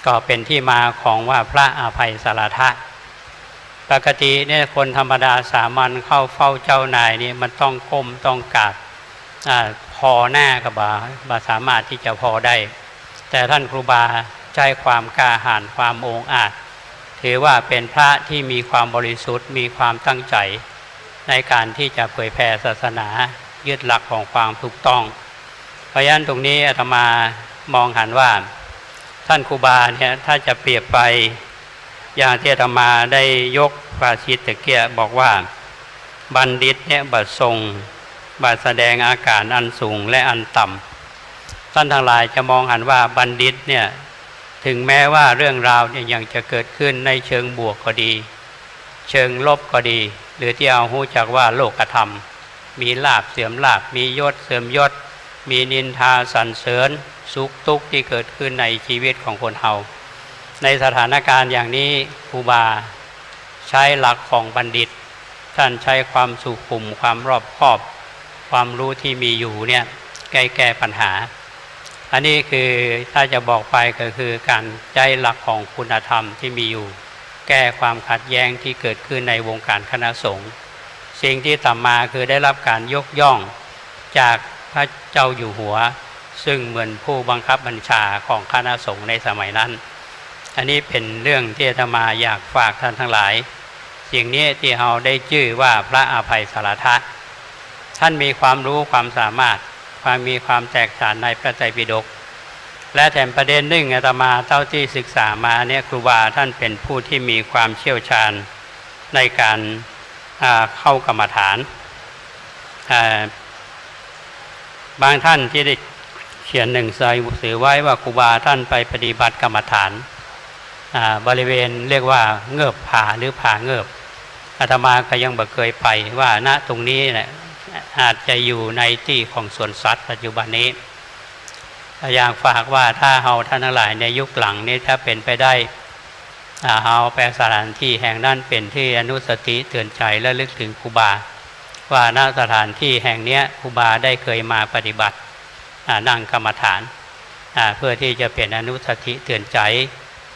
E: ก็เป็นที่มาของว่าพระอภัยสารทะปกติเนี่ยคนธรรมดาสามัญเข้าเฝ้าเจ้านายนี่มันต้องก้มต้องกราบพอหน้ากับบาสามารถที่จะพอได้แต่ท่านครูบาใช้ความกล้าหาญความองอาจถือว่าเป็นพระที่มีความบริสุทธิ์มีความตั้งใจในการที่จะเผยแผ่ศาสนายึดหลักของความถูกต้องเพราะฉะนั้นตรงนี้อาตมามองหันว่าท่านครูบาเนี่ยถ้าจะเปรียบไปอย่างที่อาตมาได้ยกปาชิตตะเกียบอกว่าบัณฑิตเนี่ยบัดทรงบัดแสดงอาการอันสูงและอันต่ำท่านทั้งหลายจะมองหันว่าบัณฑิตเนี่ยถึงแม้ว่าเรื่องราวเนี่ยยังจะเกิดขึ้นในเชิงบวกก็ดีเชิงลบก็ดีหรือที่เอาหู้จักว่าโลกธรรมมีลาภเสื่อมลาภมียศเสื่อมยศมีนินทาสรรเสริญสุขทุกข์ที่เกิดขึ้นในชีวิตของคนเฮาในสถานการณ์อย่างนี้ครูบาใช้หลักของบัณฑิตท่านใช้ความสุขุมความรอบคอบความรู้ที่มีอยู่เนี่ยแก้ปัญหาอันนี้คือถ้าจะบอกไปก็คือการใช้หลักของคุณธรรมที่มีอยู่แก้ความขัดแย้งที่เกิดขึ้นในวงการคณะสงฆ์สิ่งที่ต่อมาคือได้รับการยกย่องจากพระเจ้าอยู่หัวซึ่งเหมือนผู้บังคับบัญชาของคณะสงฆ์ในสมัยนั้นอันนี้เป็นเรื่องที่อาตมาอยากฝากท่านทั้งหลายสิ่งนี้ที่เราได้ชื่อว่าพระอภัยสารทะท่านมีความรู้ความสามารถมีความแตกฉานในพระไตรปิฎกและแถมประเด็นหนึ่งอาตมาเท่าที่ศึกษามาเนี่ยครูบาท่านเป็นผู้ที่มีความเชี่ยวชาญในการเข้ากรรมฐานบางท่านที่ได้เขียนหนึ่งใส่สื่อไว้ว่าครูบาท่านไปปฏิบัติกรรมฐานบริเวณเรียกว่าเงือบผาหรือผาเงือบอาตมาก็ยังบ่เคยไปว่าณตรงนี้เนี่ยอาจจะอยู่ในที่ของสวนสัตว์ปัจจุบันนี้อยากฝากว่าถ้าเฮาท่านทั้งหลายในยุคหลังนี้ถ้าเป็นไปได้เฮาแปลสถานที่แห่งนั้นเป็นที่อนุสติเตือนใจและลึกถึงครูบาว่าณสถานที่แห่งนี้ครูบาได้เคยมาปฏิบัตินั่งกรรมฐานเพื่อที่จะเป็นอนุสติเตือนใจ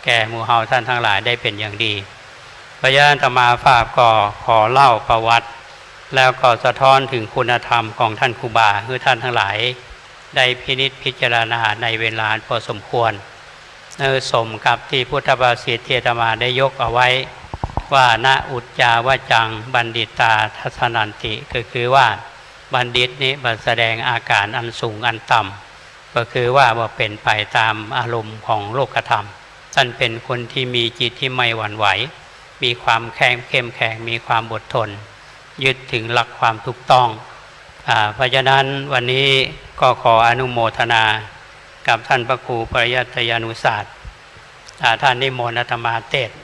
E: แก่หมู่เฮาท่านทั้งหลายได้เป็นอย่างดีพระญาณธรรมาภาพก็ขอเล่าประวัติแล้วก็สะท้อนถึงคุณธรรมของท่านครูบาคือท่านทั้งหลายได้พินิจพิจารณาในเวลาพอสมควรสมกับที่พุทธภาษิตที่อาตมาได้ยกเอาไว้ว่าณอุจจาวจังบัณฑิตาทัศนันติก็คือว่าบัณฑิตนี้บัดแสดงอาการอันสูงอันต่ำก็คือว่าเป็นไปตามอารมณ์ของโลกธรรมท่านเป็นคนที่มีจิตที่ไม่หวั่นไหวมีความเข้มแข็งมีความอดทนยึดถึงหลักความถูกต้องเพราะฉะนั้นวันนี้ก็ขออนุโมทนากับท่านพระครูปริยัติยานุศาสตร์ท่านนิมนต์อาตมาเทศน์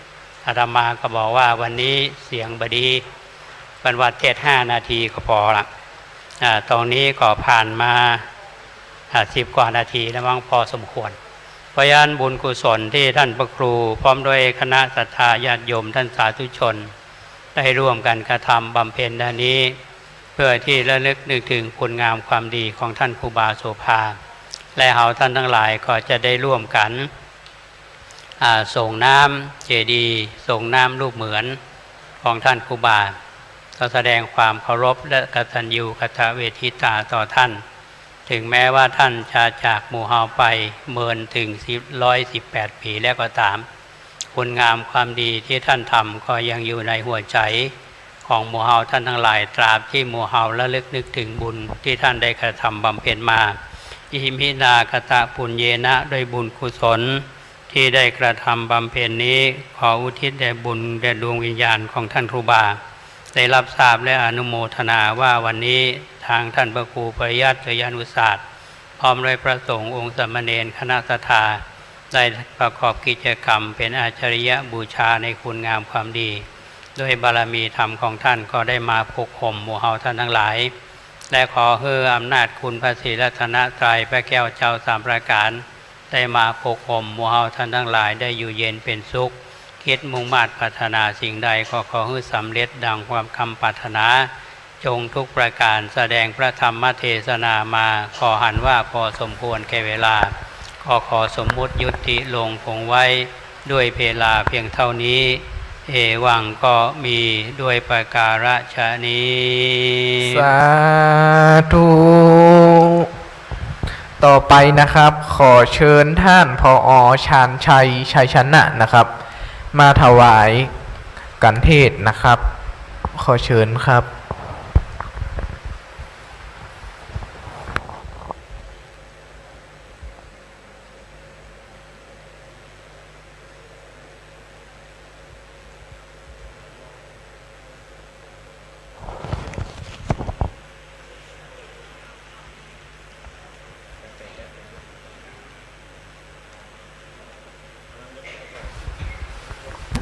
E: อาตมาก็บอกว่าวันนี้เสียงบดีบรรวัติเทศน์5 นาทีก็พอละตรงนี้ก็ผ่านมา 10 กว่านาทีแล้วมั้งพอสมควรเพราะฉะนั้นบุญกุศลที่ท่านพระครูพร้อมด้วยคณะศรัทธาญาติโยมท่านสาธุชนได้ร่วมกันกระทำบำเพ็ญดังนี้เพื่อที่ระลึกนึกถึงคุณงามความดีของท่านครูบาโสภาและเฮาท่านทั้งหลายก็จะได้ร่วมกันส่งน้ำเจดีย์ส่งน้ำรูปเหมือนของท่านครูบาก็แสดงความเคารพและกตัญญูกตเวทิตาต่อท่านถึงแม้ว่าท่านจะจากหมู่เฮาไปเมินถึง118 ปีแล้วก็ตามคุณงามความดีที่ท่านทำก็ยังอยู่ในหัวใจของหมู่เฮาท่านทั้งหลายตราบที่หมู่เฮาระลึกนึกถึงบุญที่ท่านได้กระทำบำเพ็ญมาอิมินากตะปุญเยนะด้วยบุญกุศลที่ได้กระทำบำเพ็ญนี้ขออุทิศแด่บุญแด่ดวงวิญญาณของท่านครูบาได้รับทราบและอนุโมทนาว่าวันนี้ทางท่านพระครูปริยัติยานุศาสตร์พร้อมด้วยพระสงฆ์องค์สามเณรคณะศรัทธาได้ประกอบกิจกรรมเป็นอาจาริยบูชาในคุณงามความดีด้วยบารมีธรรมของท่านก็ได้มาปกห่มหมู่เฮาท่านทั้งหลายและขอให้อำนาจคุณพระศรีรัตนตรัยพระแก้วเจ้า3 ประการได้มาปกห่มหมู่เฮาท่านทั้งหลายได้อยู่เย็นเป็นสุขคิดมุ่งมั่นปรารถนาสิ่งใดก็ขอให้สำเร็จดังความคำปรารถนาจงทุกประการแสดงพระธรรมเทศนามาขอหันว่าพอสมควรแก่เวลาขอสมมุติยุติลงคงไว้ด้วยเวลาเพียงเท่านี้เอวังก็มีด้วยประการฉะนี้
D: สาธุต่อไปนะครับขอเชิญท่านผอ.ชาญชัยชัยชนะนะครับมาถวายกันเทศนะครับขอเชิญครับ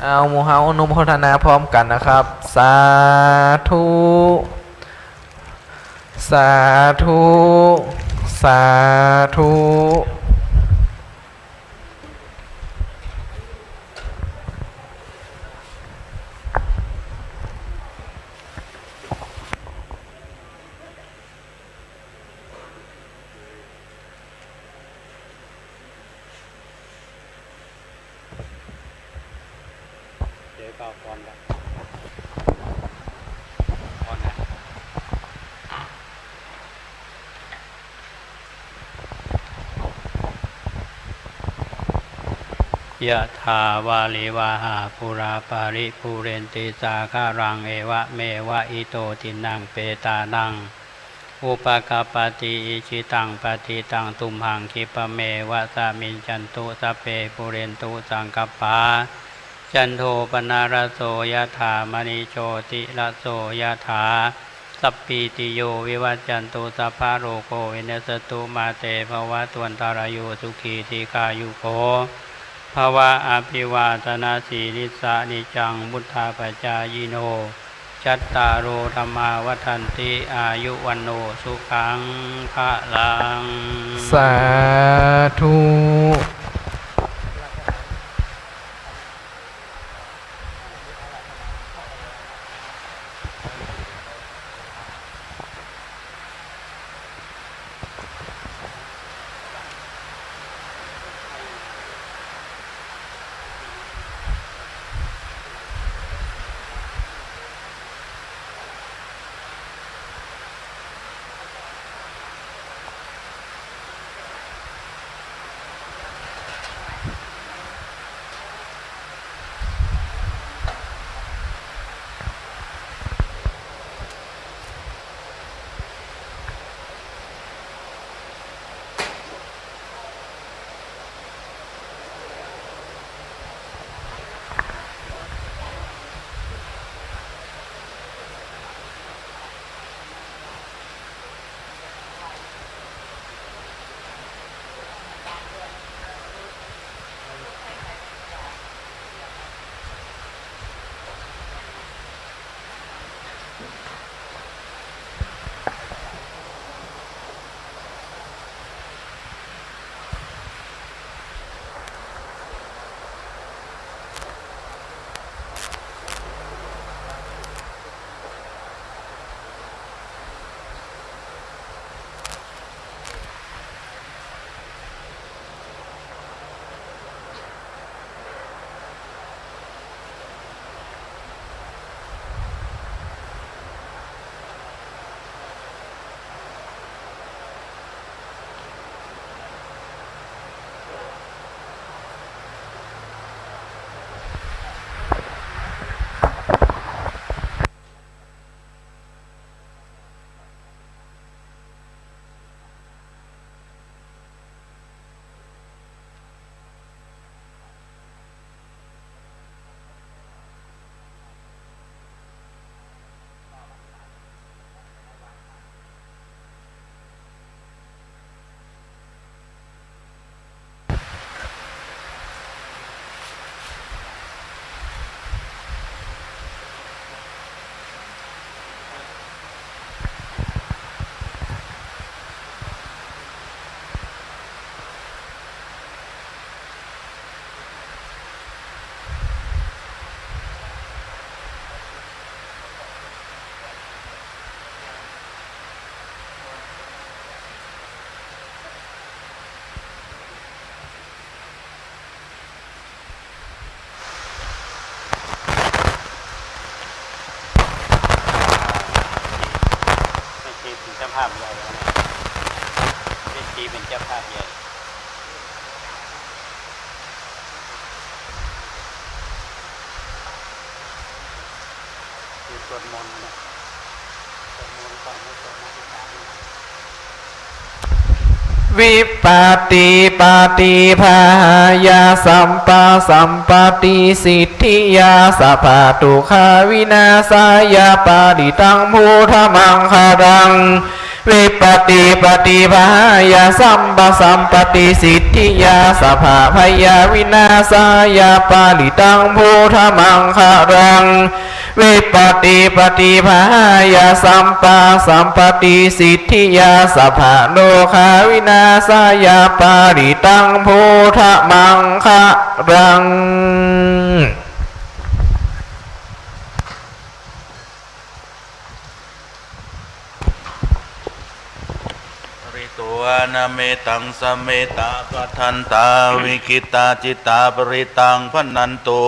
D: เอาหมู่เฮาอนุโมทนาพร้อมกันนะครับสาธุสาธุสาธุ
E: ยะถาวาลิวาหาปุราปาริปุเรนติสาคารังเอวะเมวะอิโตทินังเปตานังอุปกปปติอิชิตังปฏิตังตุมหังคิปะเมวะสามินจันตุสเปปุเรนตุสังกปาจันโทปนารโสยะถามณิโชติระโสยะถาสัพพิติโยวิวัจจันตุสัพพะโรโควินัสตุมาเตภวะตวันตารโยสุขีทีคายุโกภวะอภิวาทนาสีลิสานิจังบุทธาปจายโนจัตตารโอธรรมาวัฏันติอายุวันโนสุขังภะลัง
D: สาธุ
E: ภาพใหญ่เป็นตีเป็นเจ้าภาพใหญ่คือสวดมนต์นะสวดมนต์ก่อนให้สวดมนต์ที่สาม
D: วิปติปฏิภาญาสัมปะสัมปติสิทธิยาสัพพะทุกขาวินาศายาปาริตังพุทธมังคารังวิปติปฏิภาญาสัมปะสัมปติสิทธิยาสัพพะพยาวินาศายาปาริตังพุทธมังคารังวิปติปฏิภาญาสัมปะสัมปติสิทธิยาสัพพะโลกาวินาศายาปาริตังพุทธมังคารัง
F: ตัวนาเมตังสเมตาปทันตาวิกิตาจิตตาปริตังพนันตุ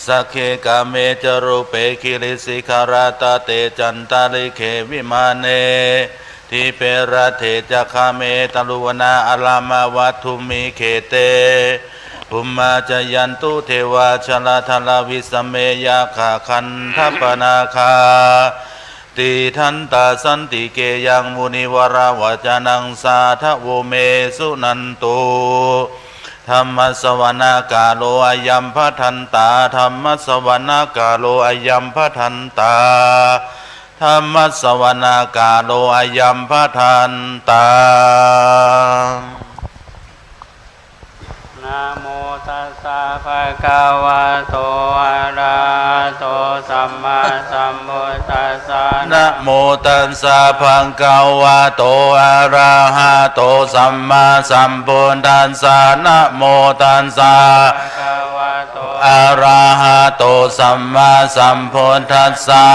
F: สักเคกาเมจรูเปคิริสิคาราตาเตจันตาลิเควิมาเนทิเประเทจคาเมตลุวนาอลามาวัตถุมิเคเตภุมมาจยันตุเทวาชลาทลาวิสเมยาขาคันทัปนาคาติทันตาสันติเกยังมุนิวราวจานังสาทะโวเมสุนันตุธรรมสวนา กาโลอายัมพทันตาธรรมสวนา กาโลอายัมพทันตาธรรมสวนา กาโลอายัมพทันตา
E: นะโมตัสสะภะคะวะโตอะระหะโตสัมมาสัมพุทธัสสะ
F: นะโมตัสสะภะคะวะโตอะระหะโตสัมมาสัมพุทธัสสะนะโมตัสสะภะคะวะโตอะระหะโตสัมมาสัมพุทธัสสะ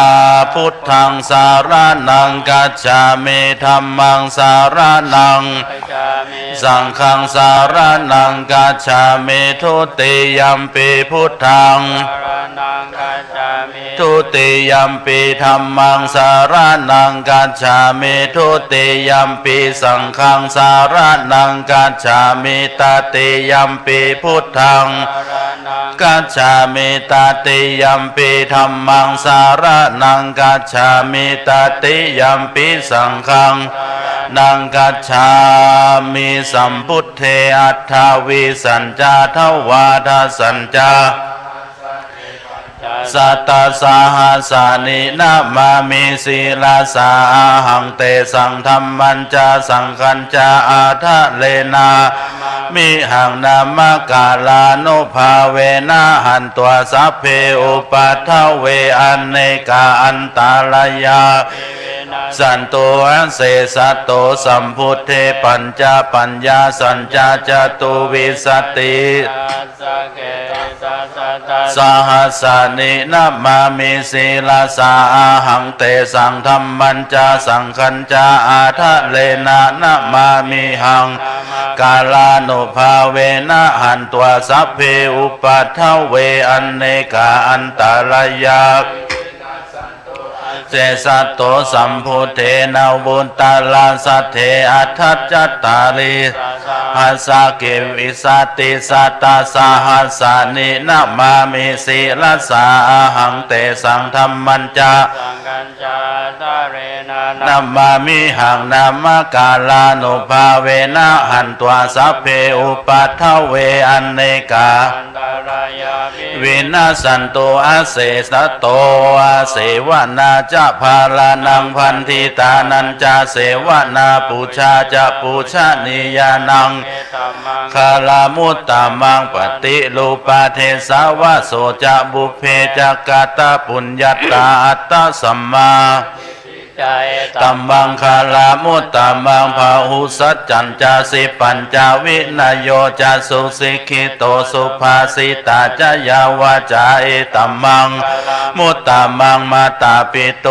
F: พุทธังสารนังกัจฉามิธัมมังสารนังสังฆังสารนังกัจฉามิทุติยัมปิพุทธังทุติยัมปิธัมมังสารนังกัจฉามิทุติยัมปิสังฆังสารนังกัจฉามิตติยัมปิพุทธังกัจฉามิตติยัมปิธัมมังสารนังกัจฉามิตติยัมปิสังฆังนังกัจฉามิสัมพุทเทอัฏฐวิสัญจาทวาทสัญจาสัตตสาหัสานินามามิศีลาสาหังเตสังธรรมัญจาสังขัญจาอาทะเลนามิหังนามกาลานุภาเวนะหันตัวสัพเพอุปัฏฐเวอเนกาอันตารายาสันโตเสสัตโตสัมพุทเทปัญจปัญญาสัญจาจตุวิสติสหัสสานินามามิศีลาสาหังเตสังธรรมัญจาสังขัญจาอาทะเลนะนามามิหังกาลานุภาเวนะหันตัวสัพเพอุปัฏฐเวอเนกาอันตารายาเสสัตโตสัมพุทเทนาบุตตาลาสัทเทอัฏฐจัตตาริหัสสะเกวิสติสัตตาสหัสสานินามามิศีลสาหังเตสังธรรมัญจานามามิหังนามกาลานุภาเวนะหันตัวสัพเพอุปัฏฐเวอเนกาวินาสันโตอาเสสโตอาเสวนาจะภาลานังพันธิตานันจะเสวนาปูชาจะปูชานิยานังคาลามุตตามังปฏิลูปาเทสาวะโสจะบุพเพจักาตาปุญญาตาอัตตสัมมาตัมมังคาลามุตตามังพาหุสัจจัญจาสิปัญจวินโยจะสุสิกิโตสุภาสิตาจยาวาจาเอตัมมังมุตตามังมาตาปิโต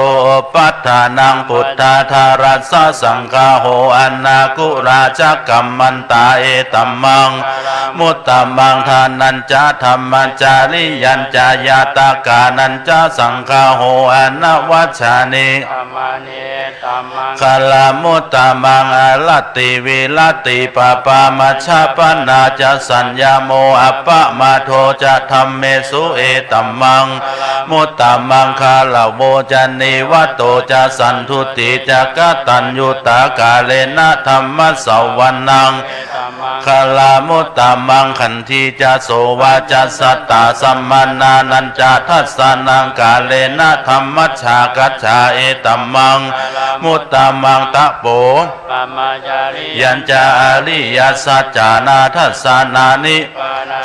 F: ปัฏฐานังพุทธาธารัสสะสังฆาโหอนาคุราชกัมมันตาเอตัมมังมุตตามังทานัญจาธรรมจาริยัญจายาตากานัญจาสังฆาโหอนาวัชชานิ คาลามุตตามังอาลติวิลติปาปามัชฌะปนาจะสัญญาโมอัปปะมาโทจะธัมเมสุเอตัมมังมุตตามังคาลาโวจันนิวัตโตจะสันทุติจะกตัญญูตากาเลนะธัมมัสสวนังคาลามุตตามังขันธีจะโสวาจัสสตตาสัมมานานันจะทัสสานังกาเลนะธัมมัชฌากัจฉาเอตัมมังมุตตามังตะโปยัญจาอริยสัจจานาทัสสานานิ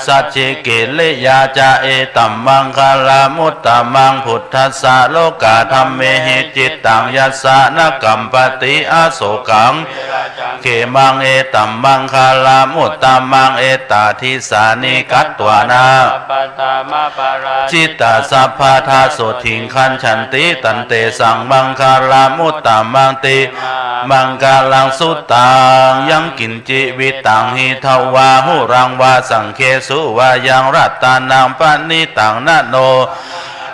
F: สัจเจเกเลยาจาเอตัมมังคาลามุตตามังพุทธัสสะโลกาธัมเมหิจิตตังยัสสะนกัมปติอาโศกังเขมังเอตัมมังคาลามุตตามังเอตาทิสานิกัตตวานาจิตตาสัพพะทาโสถิงคันฉันติตันเตสังมังคาลามุตตามังติมังกาลังสุตตังยังกินจิวิตังหิทวาหุรังวาสังเคสุวายังรัตตานังปณิตังนะโน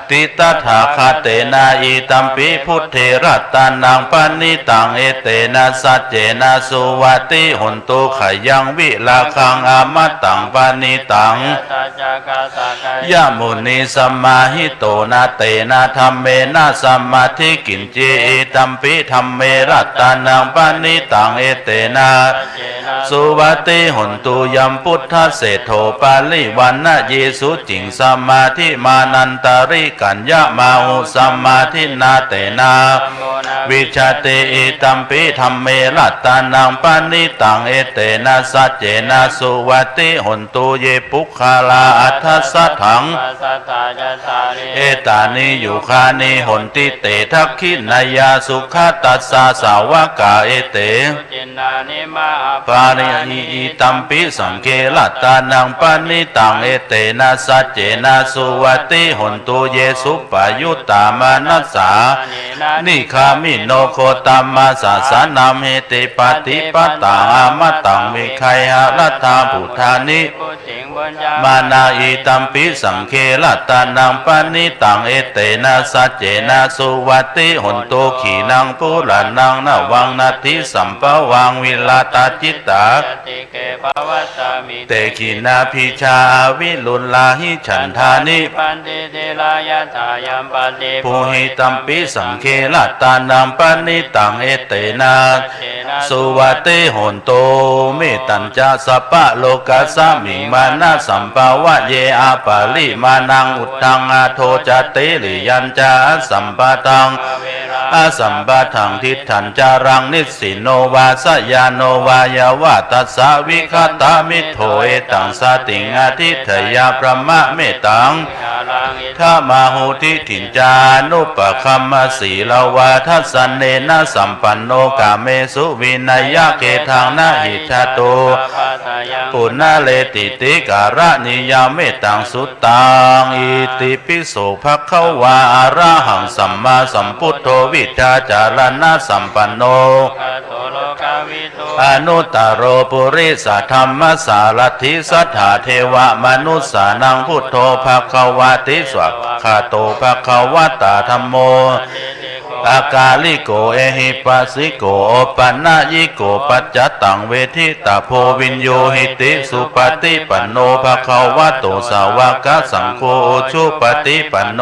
F: ติตถาคาเตนะอิตัมปิพุทเทรัตตานังปณิตังเอเตนะสัจเจนะสุวัติหุนตุขยังวิลาคังอามัตตังปณิตังยะมุนีสัมมาหิโตนะเตนะธัมเมนะสัมมาทิกินเจอิตัมปิธัมเมรัตตานังปณิตังเอเตนะสุวัติหุนตุยัมพุทธเศโธปาลิวันนะเยสุจิงสัมมาทิมานันตาริกัญญามาหุสัมมาทินาเตนะวิชาเตอิตัมปิธัมเมรัตตานังปณิตังเอเตนะสัจเจนะสุวัติหุนตุเยปุคคาลาอัฏฐสัทถังเอตานิยุคานิหุนติเตทักขินายาสุขตัสสะสาวกาเอเตปาริอิตัมปิสังเครัตตานังปณิตังเอเตนะสัจเจนะสุวัติหุนตุเยสุปายุตตามานัสสานิคามิโนโคตัมมาสาสานามเฮติปฏิปตาอามัตตังวิคัยหะรัตถาพุทธานิมานาอิตัมปิสังเครัตตานังปณิตังเอเตนะสัจเจนะสุวัติหุนตุขีนังปุรานังนวังนาทิสัมปวังวิลาตาจิตตาเตขีนาพิชาวิลุลาหิฉันทานิภูหิตัมปิสังเครัตตานังปณิตังเอเตนะสุวัติหุนโตเมตัญจะสัพพะโลกัสสมิมานะสัมภาวะเยอาปาลิมานังอุตตังอาโทจเตลิยัญจาสัมปะตังอาสัมปะทังทิฏฐัญจารังนิสิโนวาสยาโนวายาวะตัสสะวิคตามิโทเอตังสติงอาทิทยาพระมะเมตังถ้ามาหุติถินจานุปคัมมสีลาวาทัสสเนนะสัมปันโนกาเมสุวินัยเกทังนะหิชาโตปุณณเลติติการะนิยามเมตังสุตตังอิติปิโสภควาอะระหังสัมมาสัมพุทโธวิชาจารณะสัมปันโนอนุตตโรปุริสธรรมสารถิสัทธาเทวมนุสสานังพุทโธภควาติสวะคาโตภควตาธัมโมอากาลิโกเอหิปัสสิโกโอปันนายิโกปัจจตังเวทิตาโพวินโยหิติสุปฏิปันโนภควะโตสาวกสังโฆชุปฏิปันโน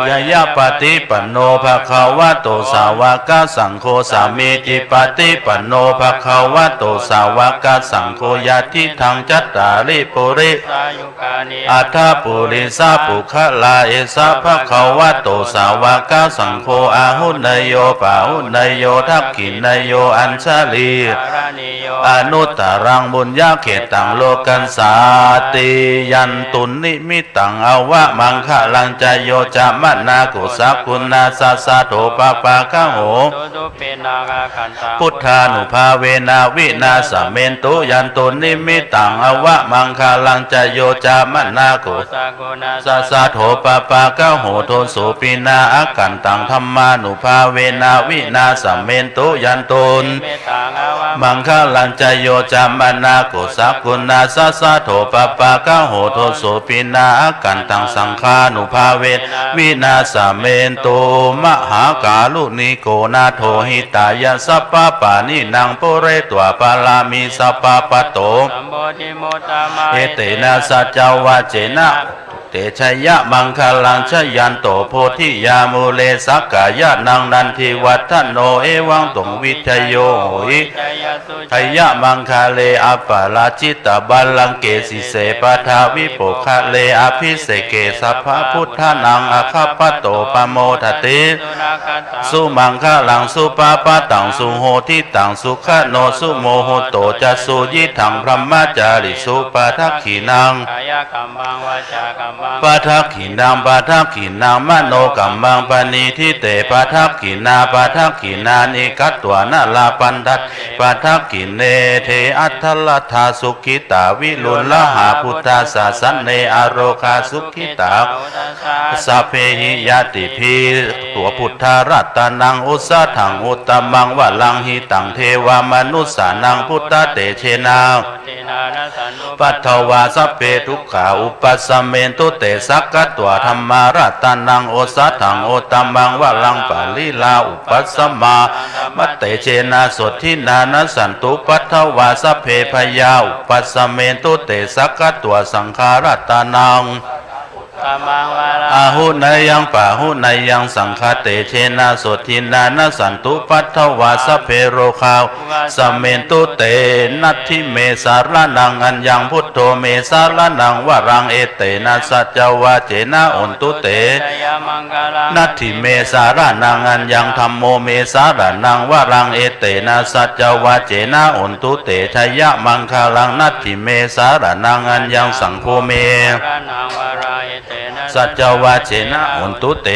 F: ยะยะปฏิปันโนภควะโตสาวกสังโฆสามีจิปฏิปันโนภควะโตสาวกสังโฆยะทิทังจัตตาริปุริอัฏฐปุริสาปุคลาเอสะภควะโตสาวกสังโฆอาหุนโยปาหุนโยทักขินโยอัญชลีอนุตตรังบุญญาเขตังโลกันสาติยันตุนิมิตังอวะมังคะลังจโยจะมะนากุสะคุณนาสัสสะโถปะปะคะโหพุทธานุภาเวนะวินาสเมนตุยันตุนิมิตังอวะมังคะลังจโยจะมะนากุสัสสะโถปะปะคะโหโทสุ ปินาอากันตังธรรมานุภาเวนะวินาสัมเมนตุยันตุนมังคลังจโยจามนาโกสักกุณาสัสสะโถปปะกะโหโทโสปินาอากันตังสังฆานุภาเวนะวินาสัมเมนตุมหากาลุนิโกนาโทหิตายะสัพพะปานินังปุเรตวะปาลามิสัพพะปะโตเอเตนะสัจจวะเจนะเตชะยะมังคลังชยันโตโพธิยามูเลสักกายะนังนันทิวัฒโนเอวังตงวิทโยหิขยะมังคาเลอปาราจิตตบัลลังเกสิเสปทาวิโปคะเลอภิเสเกสัพพะพุทธนังอะคัปปะโตปโมทติสุมังคลังสุปาปะตังสุโหทิตังสุขโนสุโมโหโตจะสุยิถังพรหมจาริสุปทักขินังปาทักขินังปาทักขินังมโนกัมมังปณิทิเตปาทักขินาปาทักขินานิกัตตวานาลาปันทัตปาทักขิเนเทอัตถลัทธาสุขิตาวิลุลละหาพุทธาสาสันเนอโรคาสุขิตาสัพเพหิยติพีตัวพุทธารัตนังอุสสะถังอุตตมังวะลังหิตังเทวามนุสสานังพุทธเตเชนาปัทถวาสัพเพทุกขาอุปัสสเมนตุเตสักกะตัวธรรมารัตนังโอสัตถังโอตัมมังวะลังปาลิลาอุปัสสมามัตเตเชนะสดทินานะสันตุปัทถวาสัพเพพยาอุปัสสเมนตุเตสักกะตัวสังขารัตนังอาหุนายยังปะหุนายยังสังฆเตเชนะโสทินานะสันตุปัทถวาสัพเพโรคาวสัมเมนตุเตนัตถิเมสารนังอัญญังพุทโธเมสารนังวรังเอเตนะสัจจวาเจนะอุนตุเตนัตถิเมสารนังอัญญังธัมโมเมสารนังวรังเอเตนะสัจจวาเจนะอุนตุเตชยมังคลังนัตถิเมสารนังอัญญังสังโฆเมสัจจวาเจนะอุนตุเต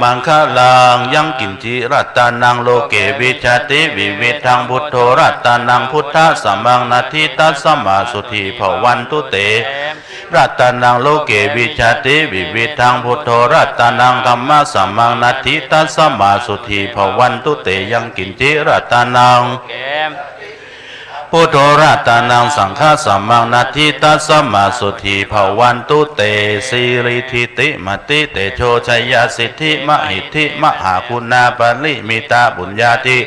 F: มังคลังยังกินจิรัตนังโลเกวิชติวิวิทังพุทโธรัตนังพุทธะสัมมังนาทิตัสสมาสุธีภวันตุเตรัตนังโลเกวิชติวิวิทังพุทโธรัตนังธัมมะสัมมังนาทิตัสสมาสุธีภวันตุเตยังกินจิรัตนังพุทโธรัตนังสังฆสัมมังนาทิตัสสมาสุธีภวันตุเตสีริธิติมติเตโชชัยสิทธิมหิทธิมหาคุณาปริมิตาบุญญาติ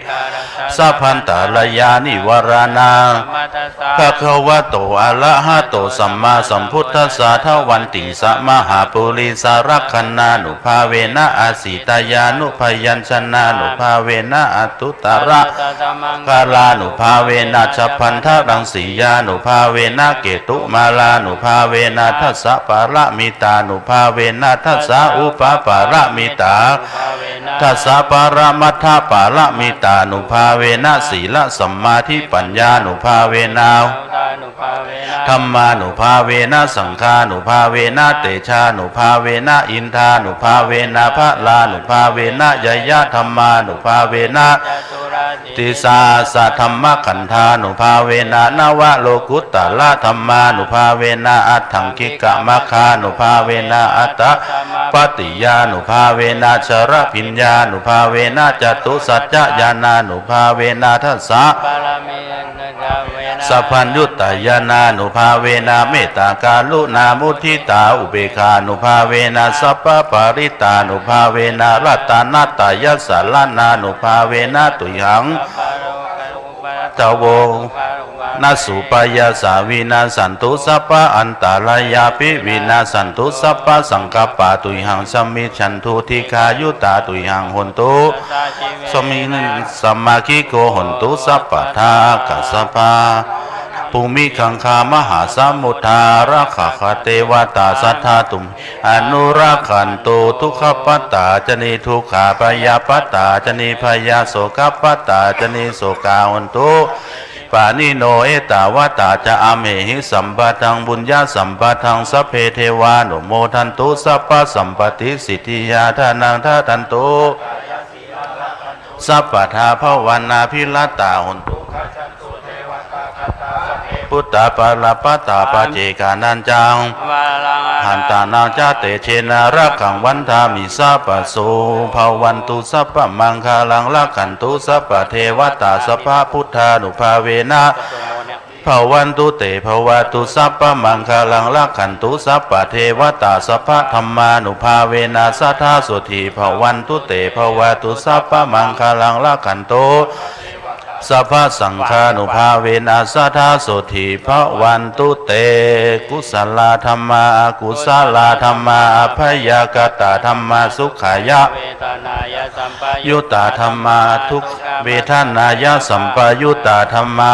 F: สัพพันตารยานิวรณาภะคะวะโตอะระหะโตสัมมาสัมพุทธัสสะทวันติสมหาปุริสารักขณานุภาเวนะอาสิตายานุพยัญชนะนุภาเวนะอตุตระกาลานุภาเวนะพันธรังสียานุภาเวนะเกตุมาลานุภาเวนะทัสสะปาระมิตานุภาเวนะทัสสะอุปปาระมิตาทัสสะปาระมัทธปาระมิตานุภาเวนะศีลสัมมาทิปัญญานุภาเวนะธัมมานุภาเวนะสังฆานุภาเวนะเตชานุภาเวนะอินทานุภาเวนะพระลานุภาเวนะยยะธัมมานุภาเวนะติสาสะธรรมขันธานุภาเวนะนวะโลกุตตะละธัมมานุภาเวนะอัตถังคิกะมะคานุภาเวนะอัตตะปฏิยานุภาเวนะชรพิญญานุภาเวนะจตุสัจจญาณานุภาเวนะทัสสะสัพพัญญุตตยานานุภาเวนะเมตตากาลุนามุทิตาอุเบกขานุภาเวนะสัพพปาริตานุภาเวนะรัตนาตยัสสะลานานุภาเวนะตุยัง ตโวนาสุปายาสาวินาสันตุสัพพะอันตารายาปิวินาสันตุสัพพะสังกัปปะตุหังสัมมิฉันทุทิคายุตาตุหังหนตุสมิงสัมมาคิโกหนตุสัพพะทากัสสะภาภูมิขังคามหาสมุทธาราคะคเทวตาสัทธาตุมอนุราคันตุทุกขปัตตาจนิทุกขาปยาปัตตาจนิพยาโสกปัตตาจนิโสกาหนตุปานิโนเอตาวตาจะอเมหิสัมปทังบุญญาสัมปทังสัพเพเทวานุโมทันตุสัพพะสัมปติสิทธิยาทานังทาทันตุสัพพทาภวนาภิลตาหนตุพุทธปาลปัตตาปเจกานันจังหา หันตานาจาเตเชนารักขังวันทามิสัพพโสภาวันตุสัพพมังคาลังรักขันตุสัพพเทวตาสัพพพุทธานุภาเวนะภาวันตุเตภวตุสัพพมังคาลังรักขันตุสัพพเทวตาสัพพธรรมานุภาเวนะสัทธาสุธีภวันตุเตภวตุสัพพมังคาลังรักขันตุสัพพสังฆานุภาเวนะสัทธาโสธีภวันตุเตกุศลธรรมาอกุศลธรรมาอภยกตาธรรมาสุขายะยุตตาธรรมาทุกเวทนายะสัมปยุตตาธรรมา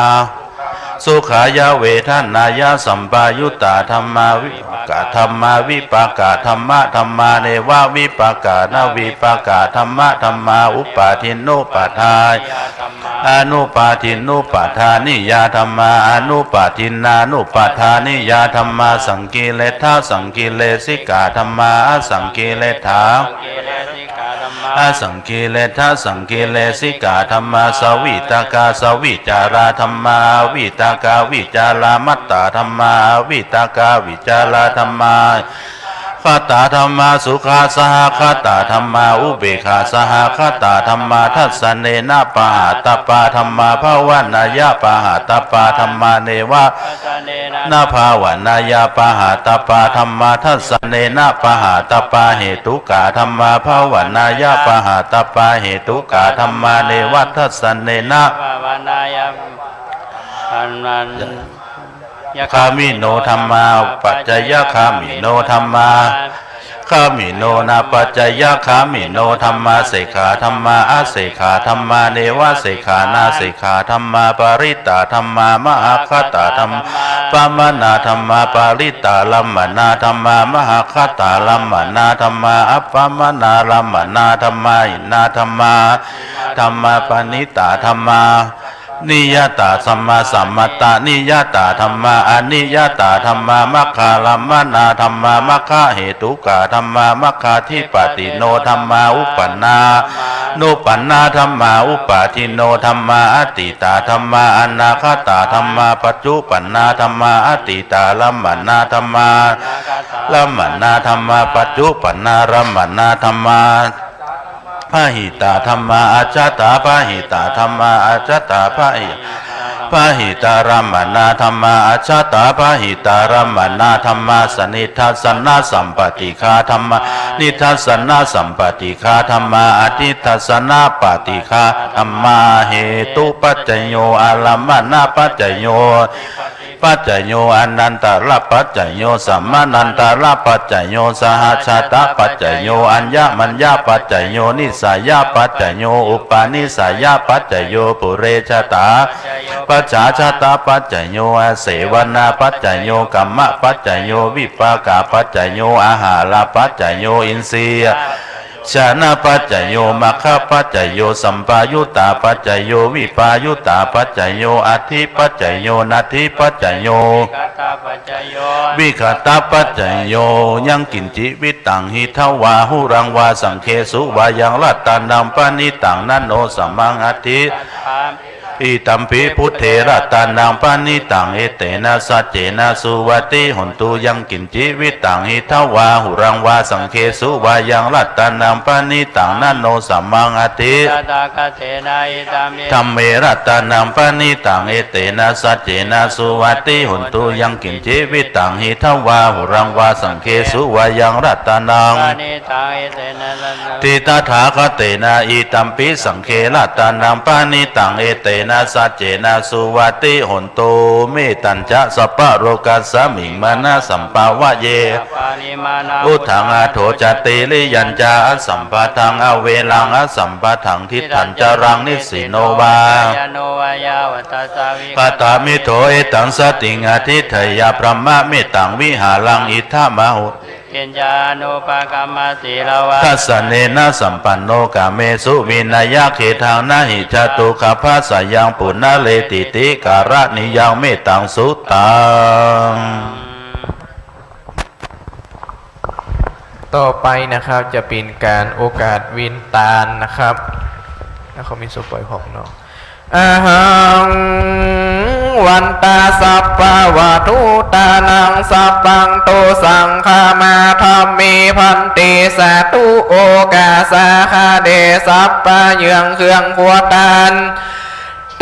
F: สุขายะเวทนายะสัมปยุตตาธรรมาวิปากาธรรมาวิปากาธรรมะธรรมาเนวะวิปากานาวิปากาธรรมะธรรมาอุปาทินโนปาทายอนุปาทินโนปาทานิยาธรรมาอนุปาทินานุปาทานิยาธรรมาสังกิเลธาสังกิเลสิกาธรรมาสังกิเลธาสังกิเลธาสังกิเลสิกาธรรมาสวิตากาสวิจาราธรรมาวิตากาวิจารามัตตาธรรมาวิตากาวิจาราธรรมาคตาธรรมาสุขาสหคตาธรรมาอุเบกขาสหคตาธรรมาทัสสเนนะปะหาตปาธรรมาภาวนาญาปะหาตปาธรรมาเนวะนาภาวนาญาปะหาตปาธรรมาทัสสเนนะปะหาตปาเหตุกาธรรมาภาวนาญาปะหาตปาเหตุกาธรรมาเนวะทัสสเนนะคามิโนธรรมาปัจจยคามิโนธรรมาคามิโนนาปัจจยคามิโนธรรมาเสขาธรรมาอาเสขาธรรมาเนวะเสขานาเสขาธรรมาปริตตาธรรมามหาคตาธรรมปามนาธรรมาปริตตาลัมมนาธรรมามหาคตาลัมมนาธรรมาอัปปมนาลัมมนาธรรมาอินาธรรมาธรรมาปณิตาธรรมานิยตาสัมมาสัมมัตตานิยตาธรรมาอนิยตาธรรมามัคคาลัมมนาธรรมามัคคาเหตุกาธรรมามัคคาทิปติโนธรรมาอุปนาโนปันนาธรรมาอุปาทิโนธรรมาอติตาธรรมาอนาคตาธรรมาปัจจุปันนาธรรมาอติตาลัมมนาธรรมาลัมมนาธรรมาปัจจุปันนาลัมมนาธรรมาพาหิตาธรรมาอาจตาพาหิตาธรรมาอาจตาพาหิตารัมมนาธรรมาอาจตาพาหิตารัมมนาธรรมาสนิทัสสนาสัมปติฆาธรรมานิทัสสนาสัมปติฆาธรรมาอธิทัสสนาปฏิฆาธรรมาเหตุปัจจโยอาลัมมนาปัจจโยปัจจโยอนันตระปัจจโยสัมมานันตระปัจจโยสหัชตะปัจจโยอัญญมัญญปัจจโยนิสายปัจจโยอุปาณิสายปัจจโยปุเรชตาปัจจาชตาปัจจโยอาเสวนาปัจจโยกัมมะปัจจโยวิปากาปัจจโยอาหารปัจจโยอินทรียชนะปัจจโยมัคคะปัจจโยสัมปายุตตาปัจจโยวิปายุตตาปัจจโยอธิปัจจโยนัตถิปัจจโยวิคตาปัจจโยยังกินจิวิตังหิทวาหุรังวาสังเคสุวายังรัตตานัมปณิตังนันโนสัมมังอธิอิตัมปิพุทเถระตานังปานิตังเอเตนะสัจเจนะสุวัติหนตุยังกินจิวิตังหิทวาหุรังวาสังเคสุวายังรัตตานังปานิตังนันโนสัมมังอธิธัมเมระตานังปานิตังเอเตนะสัจเจนะสุวัติหนตุยังกินจิวิตังหิทวาหุรังวาสังเคสุวายังรัตตานังติตถาคเตนะอิตัมปิสังเคระตานังปานิตังเอเตนะสัจเจนะสุวัติหนโตเมตัญจะสัพพะโรกัสสมิงมานะสัมปาวะเยอุทังอโถจติลิยัญจาสัมปะทังอเวลังอสัมปะทังทิฏฐัญจารังนิสิโนวาปตามิโถเอตังสติงอทิเถยพระมะเมตังวิหารังอิทธามหุกิญญานุปกรรมสีลาวะทัสสเนนะสัมปันโนกาเมสุวินัยเขทังนะหิจตุขภาสยังปุณณเลติติการะนิยังเมตังสุตัง
D: ต่อไปนะครับจะเป็นการโอกาสวินตาลนะครับแล้วเขามีสุปล่อยของเนาะอะหังวันตาสัพพะวะทุตานัง สัพพังโตสังฆามาธัมเมพันติสาธุโอกาสาคาเดสัพปะเยืองเครื่องขัวตาน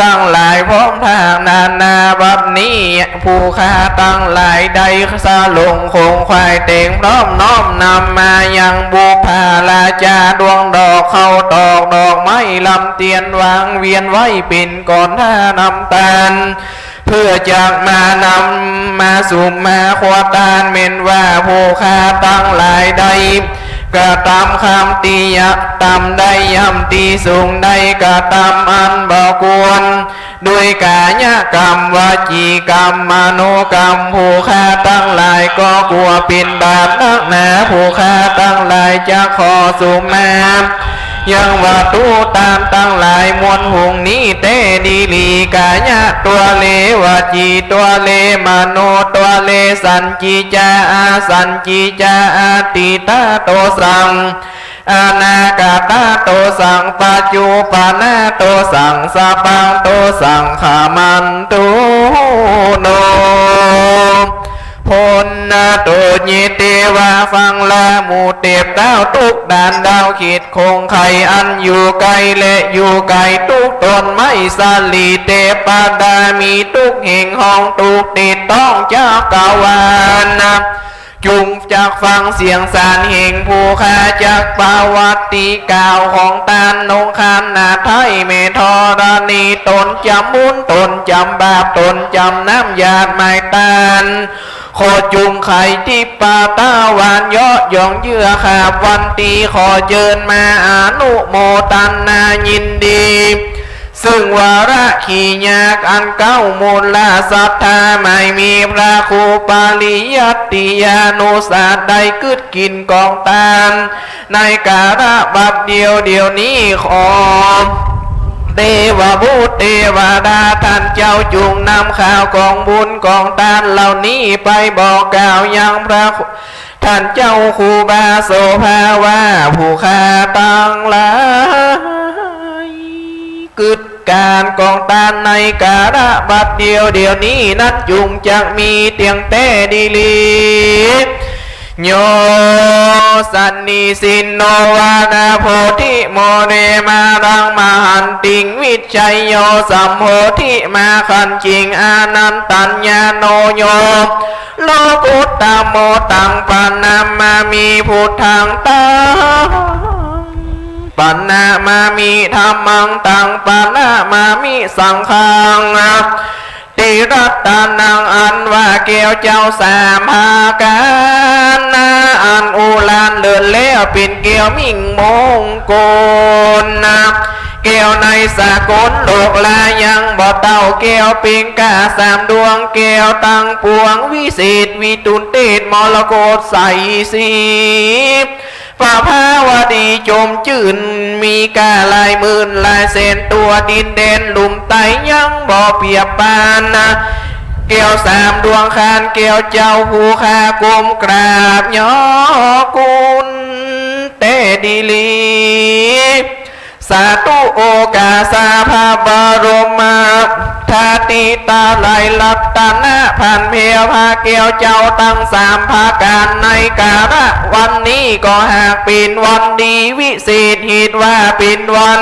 D: ตั้งหลายพร้อมทางนานาบัดนี้ผู้ค้าตั้งหลายใดสาลงคงควายเต่งพร้อมน้อมนำมายังบุพาลาจาดวงดอกเข้าตอกดอกไม้ลำเตียนวางเวียนไว้ปิ่นก่อนท่านำตาลเพื่อจากมานำมาสุ่มมาขวตานเม่นว่าผู้ค้าตั้งหลายใดก็ตามคำตียะตามได้ย่ำตีสูงได้ก็ตามอันบ่ควรด้วยกายกรรมวจีกรรมมโนกรรมผู้ค้าตั้งหลายก็กลัวเป็นบาปนักหนาผู้ค้าตั้งหลายจะขอสุมมายังว่าตู้ตามตั้งหลายมวลหงนี้เตดีลีกายะตัวเลวจีตัวเลมโนตัวเลสันจิจาสันจิจาติตาโตสังอนาคาตาโตสังปัจจุปนาโตสังสัพพังโตสังขามันตุโนพลนาโตญิเตวาฟังละหมู่เต็บดาวทุกด่านดาวขีดคงไข่อันอยู่ไกลและอยู่ไกลทุกตนไม่สลีเตปาดามีทุกแห่งห้องทุกติดต้องเจ้ากาวานจุงจากฟังเสียงสารแห่งผู้ค้าจากปาวัติกล่าวของตานนงคานนาไทยเมธรณีตนจำมุนตนจำบาปตนจำน้ำยาดไม้ตานขอจุงไข่ที่ปาตาวานยอดยองเยื่อขาบวันตีขอเจิญมาอนุโมตันนายินดีซึ่งวาระขี่ยากอันเก้ามูลลาศรัทธาไม่มีพระครูปาลิยัตติยานุศาสตร์ใดกึดกินกองตานในกาละบัดเดียวนี้ขอเทวบุตรเทวดาท่านเจ้าจุงนำข่าวกองบุญกองทานเหล่านี้ไปบอกกล่าวยังพระท่านเจ้าครูบาโสภาว่าผู้ค้าตั้งหลายกึดการกองตานในกาละบัดเดียวนี้นัดจุงจะมีเตียงเต้ดีลีโยสันนิสินโนวานาโพธิโมเนมารังมหันติงวิชัยโยสัมโพธิมาขันจิงอานันตัญญาโนโยโลกุตตโมตังปานามามีพุทธังตังปัญนามามีธรรมังตังปัญนามามีสังฆังติรัตตานังอันว่าเกี่ยวเจ้าสามภาการนาอันอุลานเลื่อนเลี้ยวเป็นเกี่ยวมิ่งมงโกนเกี่ยวในสากลโลกลายังบ่เต่าเกี่ยวปิงกาสามดวงเกี่ยวตั้งปวงวิเศษวิตุนเตศมรกตใสสีพระภาวดีจมจื่นมีกาลายหมื่นลายเส้นตัวดินเด่นหลุมไตยังบ่เปียบปานเกี่ยวสามดวงคานเกี่ยวเจ้าผู้ค้ากลมกราบย่อกุลเตดีลีสาธุโอกาสาภาบรมทาติตาไหลลัตตนะพันเพียวพาเกี่ยวเจ้าตั้งสามภาการในกาละวันนี้ก็หากเป็นวันดีวิเศษเหตุว่าเป็นวัน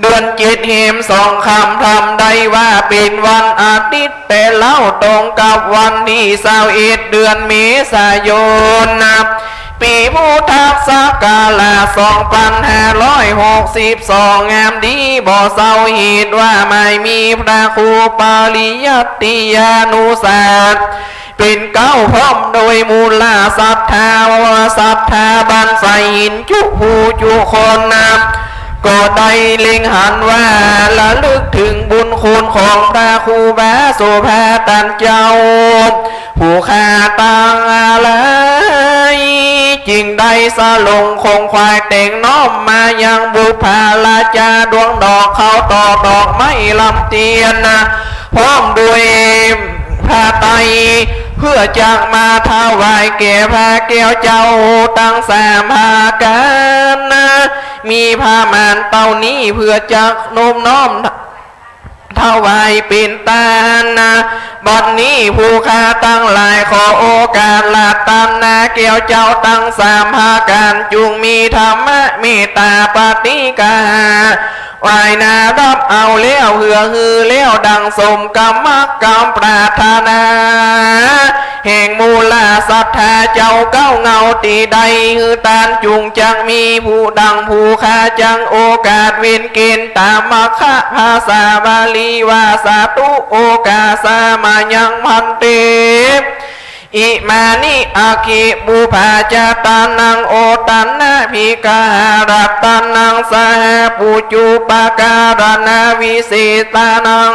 D: เดือนเจ็ดเหมสองคำทำได้ว่าเป็นวันอาทิตย์แต่เล่าตรงกับวันที่21เดือนเมษายนปีพุทธศักราช2562งามดีบ่เศร้าเหตุว่าไม่มีพระครูปาลิยัตติยานุศาสตร์เป็นเก้าพร้อมโดยมูลศรัทธาวศรัทธาบันใส่หินจุผู้จุคนก็ได้เล็งหันว่าละลึกถึงบุญคุณของพระครูบาโสภาตันเจ้าผู้ข้าตั้งอะไรจึงได้สลงคงควายแต่งน้อมมายังบุพาลาจาดวงดอกเขาต่อดอกไม้ลำเตียนพร้อมด้วยพระไตรเพื่อจะมาถวายแก่พระแก้วเจ้าตั้งสามภาการมีผ้ามานเต่านี้เพื่อจะโน้มน้อม ถวายปิ่นตานะบัดนี้ผู้ค้าตั้งหลายขอโอกาสลาตันนาเกี่ยวเจ้าตั้งสามภาการจุงมีธรรมะเมตตาปฏิกาวายนารับเอาเลี้ยวเหือฮือเลี้ยวดังสมกรรมกรรมปรารถนาแห่งมูลศรัทธาเจ้าเก้าเงาตีใดฮือตานจุงจังมีผู้ดังผู้ค้าจังโอกาสเวียนเกณฑ์ตามมคภาษาบาลีว่าสาธุโอกาสามายังพันเตอิมานิอาคิบุภาจตานังโอตันนาภิการัตานังสหปุจุปการนาวิเศตานัง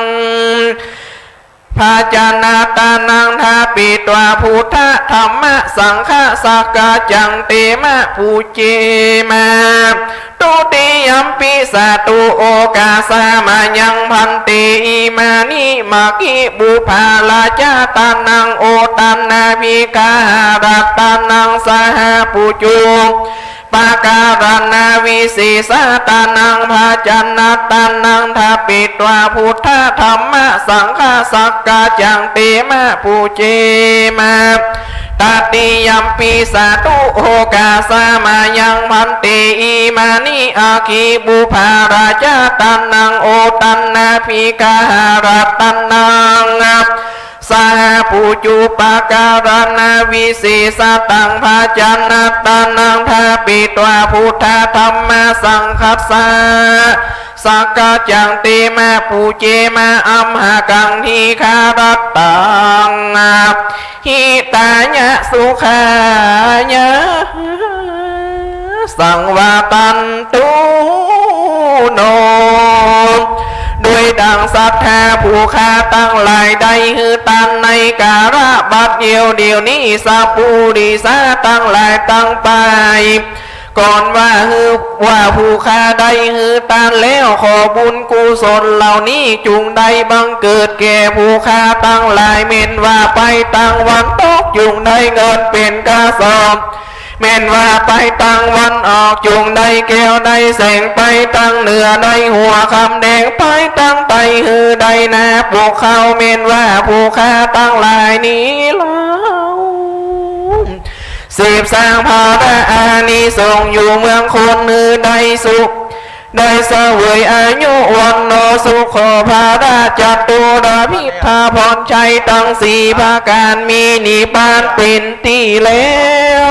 D: ภาจนาตานังทาปิตวาพุทธธรรมสังฆสักกาจังเตมะภูเจมาตุติยัมปิสาตุโอกาสามายังพันติอิมานิมากิบุภาลาจาตานังโอตันนาภิการัตานังสหปุจุปาการนาวิสีสาตานังภาจันนาตานังทาปิตวาพุทธธรรมสังฆสักกาจังเตมะภูเจมาตติยัมปิสาตุโอกาสามายังพันติอิมานิอาคิบุภาราชาตานังโอตันนาภิการัตานังสหปุจุปการนาวิสีสตังภาจันนาตานังทาปิตวาพุทธธรรมสังคัสสะสักกาจังเตมะปูเจมาอัมหากังทีคารัตตังหิตายะสุขายะสังวาตันตุโนด้วยดังศรัทธาผู้ค้าตั้งหลายใดฮือตันในการะบัดเดียวนี้สัพพุริสาตั้งหลายตั้งไปก่อนว่าผู้ค้าใดฮือตันแล้วขอบุญกุศลเหล่านี้จุงใดบังเกิดแก่ผู้ค้าตั้งหลายเม่นว่าไปตั้งวันตกจุงได้เงินเป็นกระสอบแม่นว่าไปตั้งวันออกจุงได้แก้วได้แสงไปตั้งเหนือได้หัวคำแดงไปตั้งไตฮือได้นาพวกเขาแม่นว่าผู้ค้าตั้งหลายนี้แล้วสืบสร้างภาระอานิสงส์อยู่เมืองคนฮือได้สุขได้เสวยอายุวันโนสุขภาราจัตุราพิธาพรชัยตั้งสี่ภาการมีนิพพานเป็นที่แล้ว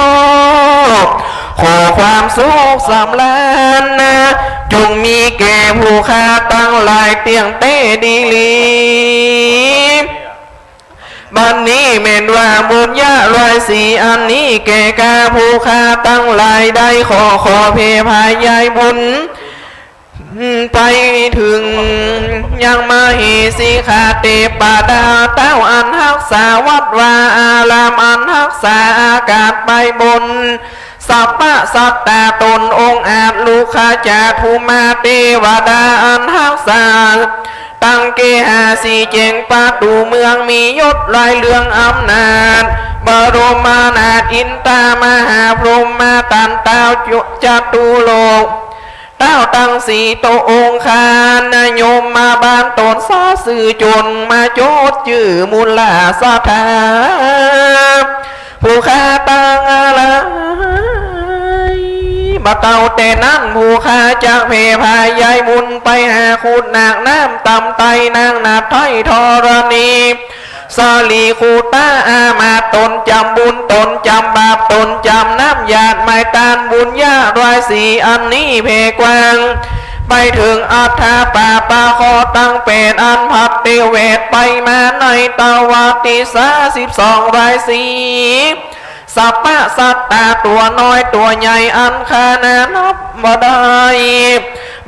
D: ขอความสุขสำราญนะจงมีแก่ผู้ค้าตั้งหลายเตียงเต้ดีลีบัดนี้แม่นว่าบุญญาลอยสีอันนี้แก่กาผู้ค้าตั้งหลายได้ขอเพพายายบุญไปถึงยังมาหิสิขาเตปาดาเต้าอันรักษาวัดวาอารามอันรักษาอากาศไปบนสัพพะสัตตาตนองค์อาจลูกขาจาภูมาเทวดาอันรักษาตั้งเกหาสีเจงปาตูเมืองมียศลายเรืองอำนาจบรมนาถอินตามหาพรหมาตันเต้าจุจตุโลกเต้าตั้งสีโตองคานายมมาบานตนสาสื่อจนมาโจดจื่อมูลาสาธาผู้ค้าตั้งอะไรบ่เต่าแต่นั้นผู้ค้าจากเพพายายมุนไปหาขุดนางน้ำตำไตนางนาถอยธรณีสาลีคูตาอามาตนจำบุญตนจำบาปตนจำน้ำหยาดไม่ตานบุญญารายสีอันนี้เพกว้างไปถึงอัฏฐาป่าปาคอตั้งเป็นอันพัดเตเวทไปมาในตาวาติสา12รายสีสัพพะสัตตาตัวน้อยตัวใหญ่อันขานานับบ่ได้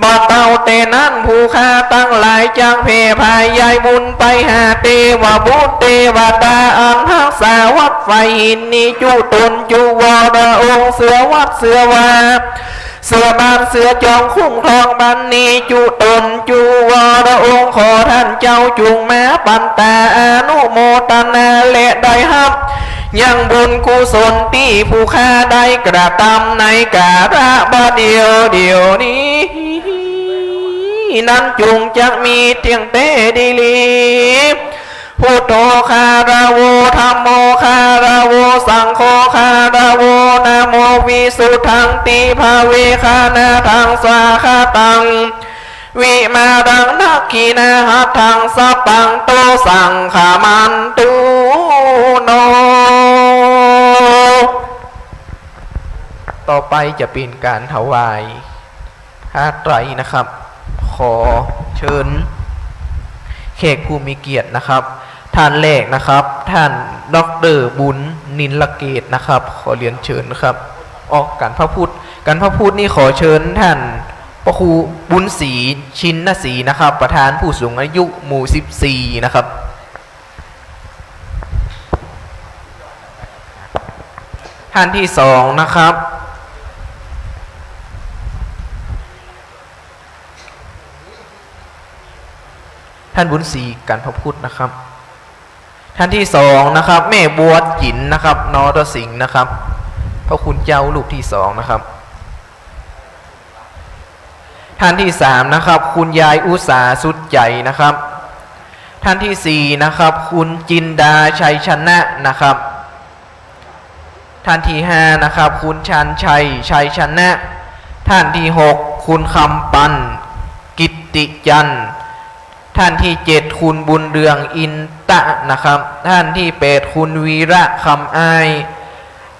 D: บ่เต่าเตนั้นผู้ค้าตั้งหลายจังเพพายายบุญไปหาเทวบุตรเทวดาอันรักษาวัดไฟหินนี้จุตนจุวรองค์เสือวัดเสือวาเสือบานเสือจองคุ้มครองบันนี้จุตนจุวรองค์ขอท่านเจ้าจุงแม้ปันตาอนุโมทนาและได้ฮับยังบุญกุศลที่ผู้ค้าได้กระทำในการะบะเดียวนี้ นั้นจุงจะมีเตียงเตดีลีพุทโธคาราโวธัมโมคาราโวสังโฆคาราโวนะโมวิสุทธังติภาเวคานาทังสวาคาตังวิมาดังนักขีนาหัตถังสัพพังโตสังขามันตุโนต่อไปจะเป็นการถวายผ้าไตรนะครับขอเชิญแขกผู้มีเกียรตินะครับท่านแรกนะครับท่านดร.บุญนินลเกตนะครับขอเรียนเชิญนะครับการพระพุทธนี่ขอเชิญท่านพระครูบุญศรีชินศรีนะครับประธานผู้สูงอายุหมู่14นะครับท่านที่สองนะครับท่านบุญศรีการพระพุทธนะครับท่านที่สองนะครับแม่บัวจิ๋นนะครับนรสิงห์นะครับพระคุณเจ้าลูกที่สองนะครับท่านที่สามนะครับคุณยายอุษาสุดใจนะครับท่านที่สี่นะครับคุณจินดาชัยชนะนะครับท่านที่ห้านะครับคุณชันชัยชัยชนะท่านที่หกคุณคำปันกิตติจันทร์ท่านที่เจ็ดคุณบุญเรืองอินตะนะครับท่านที่แปดคุณวีระคำอ้าย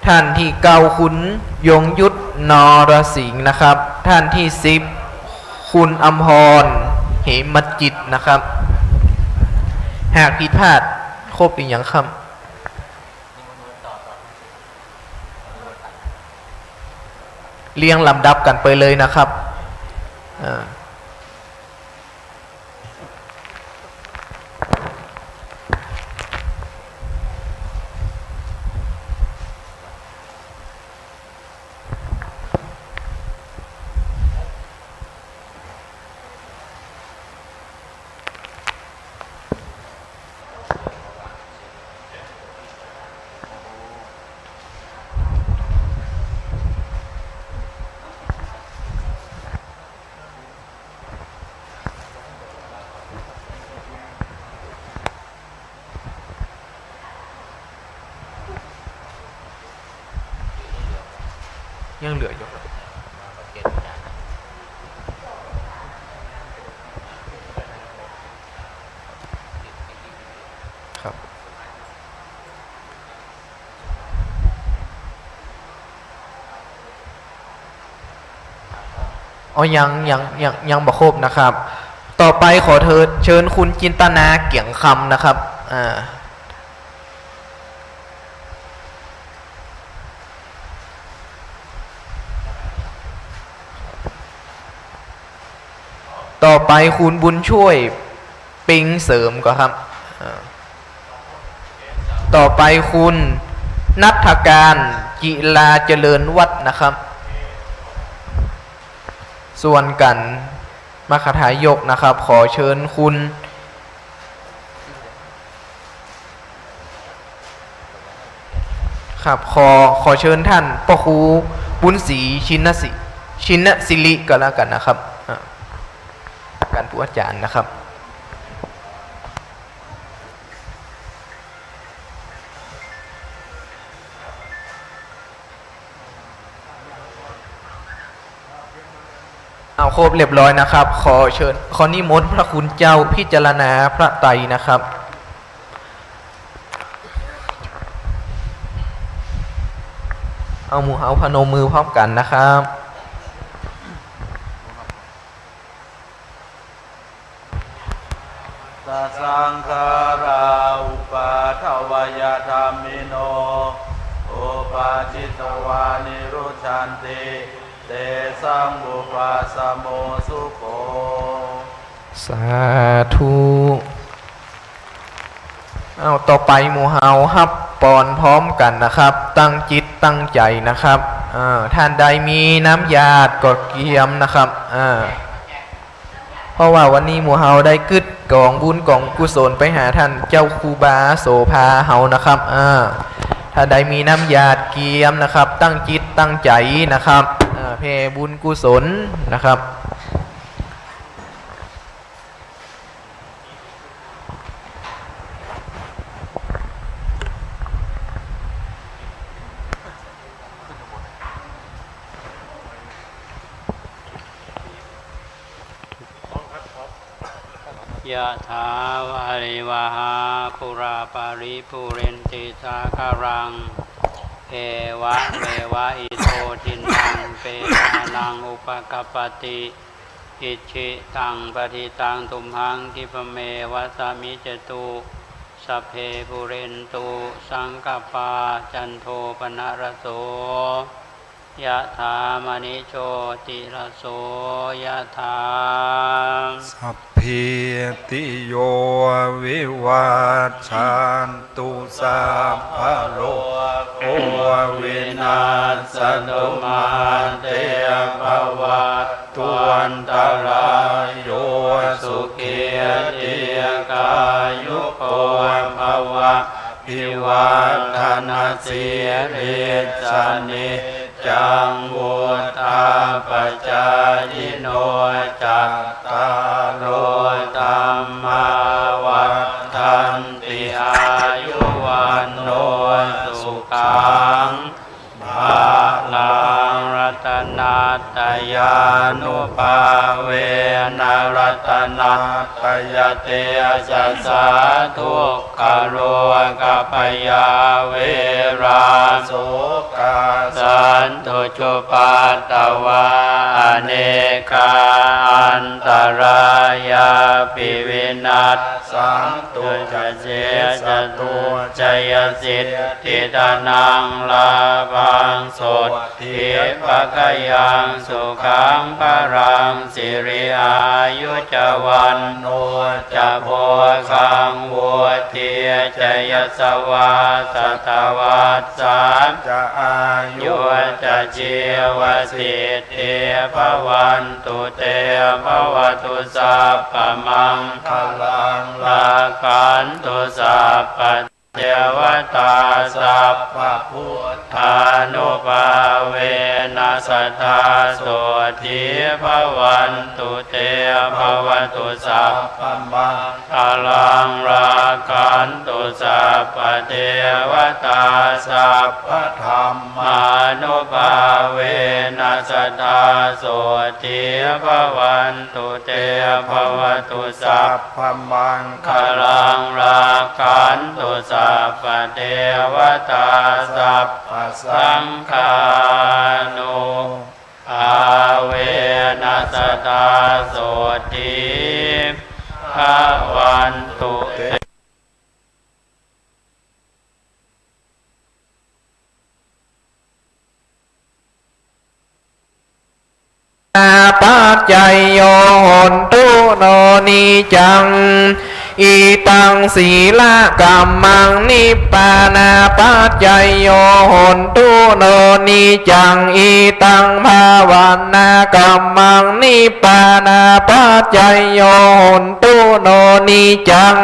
D: ท่านที่เก้าคุณยงยุทธนรสิงห์นะครับท่านที่สิบคุณอมพรเหมจิตนะครับหากผิดพลาดครบอีกอย่างคำเรียงลำดับกันไปเลยนะครับยังเหลืออยู่ครับยังบ่ครบนะครับต่อไปขอเชิญคุณจินตนาเกี่ยงคำนะครับต่อไปคุณบุญช่วยปิงเสริมก็ครับต่อไปคุณนัฐการจิลาเจริญวัฒน์นะครับส่วนกันมคทายกนะครับขอเชิญคุณครับขอเชิญท่านพระครูบุญศรีชินศิริก็แล้วกันนะครับการผู้อาจารย์นะครับเอาครบเรียบร้อยนะครับขอนิมนต์พระคุณเจ้าพิจารณาพระไตรนะครับเอาหมู่เฮาพนมมือพร้อมกันนะครับ
F: สังฆาราอุปาทวยธรรมิโนอุปาจิตวานิรุชันติเตสังบุปาสโมสุโข
D: สาธุเอาต่อไปหมู่เฮาฮับปอนพร้อมกันนะครับตั้งจิตตั้งใจนะครับท่านใดมีน้ำยาดกดเกียมนะครับเพราะว่าวันนี้หมู่เฮาได้กึดกองบุญกองกุศลไปหาท่านเจ้าครูบาโสภาเฮานะครับถ้าใดมีน้ำยาดเกียมนะครับตั้งจิตตั้งใจนะครับเพบุญกุศลนะครับ
E: ยะถาวาริวหาปุราปาริปุเรนติสาคารังเอวะเมวะอิโตทินังเปตานังอุปกปปติอิชิตังปฏิตังตุมหังคิปะเมวะสามิจตุสัพเพปุเรนตุสังกปาจันโทปนะระโสยะถามณิโชติระโสยะถา
G: สัพพิติโยวิวัชชันตุสัพพะโลกโอวินาศตุมาเตภวัตวันตรายโยสุขีติกายุโกภวะพิวัฒนาสิริสนิจังวุธาปจายโนจัตตารโอธัมมาวัฏันติอายุวันโนสุขังภาลังรัตนัตยานุภาเวนรัตนัตยเตจัสสาทุกขโรกัปยาเวราโสกาสันตุจุปัตตวาอเนกาอันตรายาปิวินัสสันตุจเจจตุจยสิทธิตานังลาภังสดทิปะกยังสุขังภรังสิริอายุจวันโนจะโพคังวุฒิจยสวาสตวัสสามจะอายุจะจีวสิทธิภวันตุเตภวตุสัพพมังคลังลาคันตุสัพพเทวตาสัพพพุทธานุภาเวนัสธาโสทิภวันตุเตภวตุสัพพมังคลังราคันตุสัพพเทวตาสัพพธรรมานุภาเวนัสธาโสทิภวันตุเตภวตุสัพพมังคลังราคันตุสัพพเทวตาสัพพสังฆานุอาเวนัสตาโสทิภวันตุเต
D: ปัจจัยโยโหนตุโนนิจังอีตังศีลกัมมังนิพพานาปัจจัยโยโหนตุโนนิจังอีตังภาวนากัมมังนิพพานาปัจจัยโยโหนตุโนนิจัง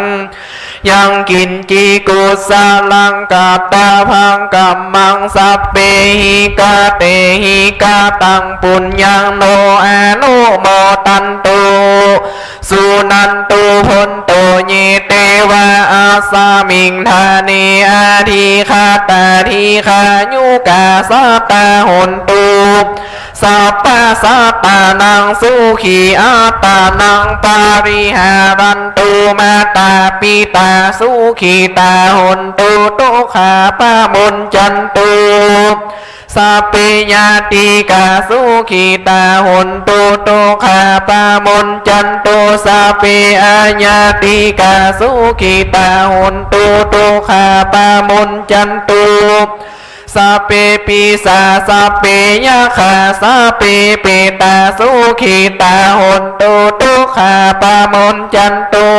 D: ยังกินจีกุสาลังกาตาพังกัมมังสัพเพหิกาเตหิกาตังปุญญังโนอนุโมตันตุสุนันตุพุนโตญิเตวะอาสามิงธานีอาทิคาตาทิขายุกาสัตตาหุนตุสัพพะสัตตานังสุขีอัตตานังปาริหารันตุมาตาปิตาสุขีตาหุนตุตุขาปะมุนจันตุสัพเพญาติกาสุขีตาหุนตุตุขาปะมุนจันตุสัพเพอาญาติกาสุขีตาหุนตุตุขาปะมุนจันตุสัพเพปิสาสัพเพยะขาสัพเพเปตาสุขีตาหุนตุตุขาปะมุนจันตุ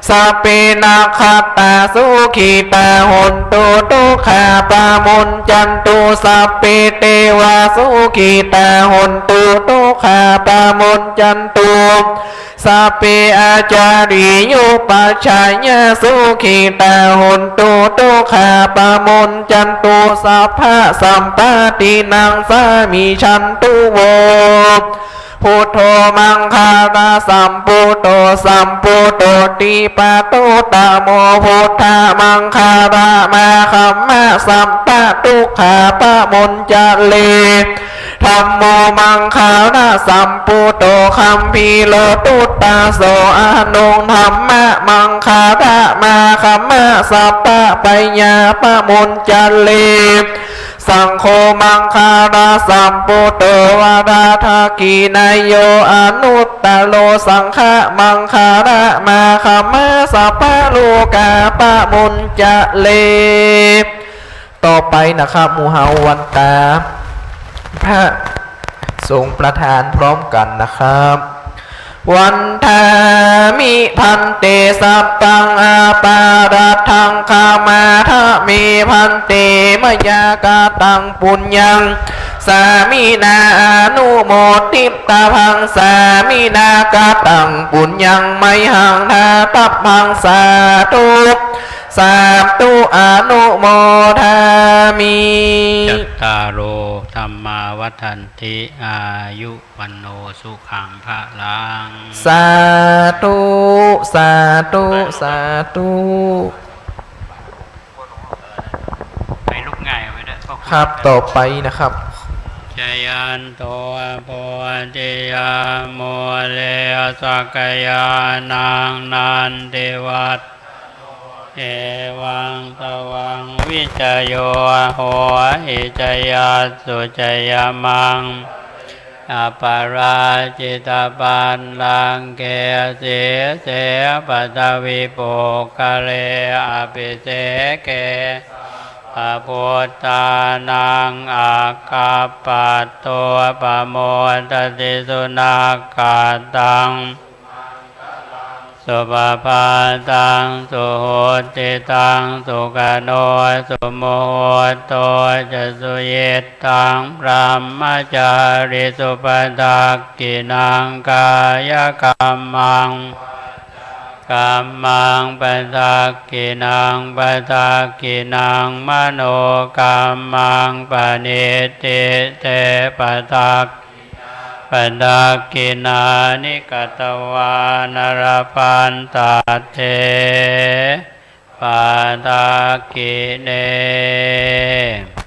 D: สัพเพนาคตาสุขีตาหุนตุตุขาปะมุนจันตุสัพเพเทวาสุขีตาหุนตุตุขาปะมุนจันตุสัพเพอาจาริโยปัจฉัยสุขีตาหุนตุตุขาปะมุนจันตุสัพพะสัมปตินังสามิชันตุโวพุทโธมังคาราสัมปุตโตสัมปุตโตติปะโตตโมพุทธามังคารามาคัมมะสัมปะตุขาปะมุนจะเล ธัมโมมังคาราสัมปุโตคัมภีโลตุตตาโสอานุงธรรมะมังคาระมาคัมมะสัพพะปัญญาปะมุญจัลเลสังโฆมังคาราสัมปุโตวาราทากีนายโยอนุตตโลสังฆะมังคาระมาคัมมะสัพพะโลกาปะมุญจัลเลต่อไปนะครับหมู่เฮาวันตาพระสงฆ์ประธานพร้อมกันนะครับวันทามิพันเตสัพพังอาปารัทังคามาทามิพันเตมยากาตังปุญญังสามีนาอนุโมทิตาพังสามีนากาตังปุญญังไมหังทาตัพพังสาธุสามตุอนุโมทามิ
E: จัตตารโอธรรมาวัฏันติอายุวันโนสุขังพลัง
D: สาธุสาธุสาธุ
E: ไปลุกง่ายไว้ด้วย
D: ครับต่อไปนะครับ
E: จยันโตโพธิยาโมเลสักยานังนันเทวัตเอวังตวังวิจโยโหอิจยัสสุจยมังอปาราจิตาปันลังเกเสเสปัตวิปุกะเลอภิเสเกพระพุทธานังอาคาปัตโตปโมทติสุนักขาตังสุปปาตังสุโหติตังสุกโนสุโมโหโตจะสุเยตังพระมจาริสุปทักกินังกายกรรมังกัมมังปัฏฐกินังปัฏฐกินังมโนกัมมังปณิติเตปัฏฐปัฏฐกินานิกตวานรปันตเตปัฏฐกิเน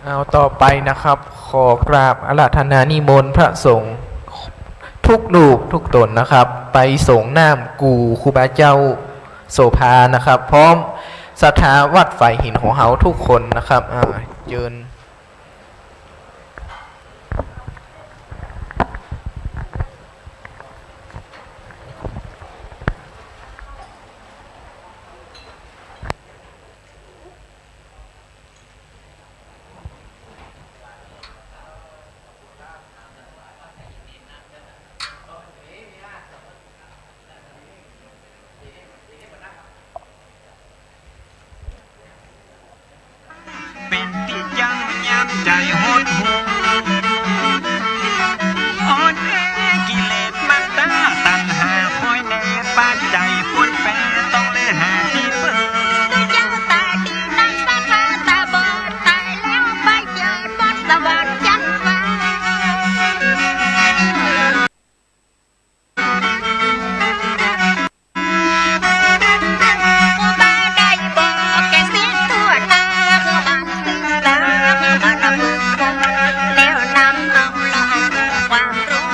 D: เอาต่อไปนะครับขอกราบอาราธนานิมนต์พระสงฆ์ทุกรูปทุกตนนะครับไปส่งน้ำกูครูบาเจ้าโสภานะครับพร้อมสถาวัดไฟหินของเฮาทุกคนนะครับเยิน
A: เป็นที่ยังยับใจหดหูอ่อนแอกิเลสมันตาตัณหาคอยแน่ปานใจปวนแปรต้องเลยหาที่เปิด
B: ตัวเจ้าตาดีนั่งตาขาตาบอดตายแล้วไปเจอวัดสวรรค์จันทร์ฟ้าอุบาได้บอกแกเสียทั่วหน้าคือมันศึกษาคือมันฝึกฝนแล้วนำเอาละความรู้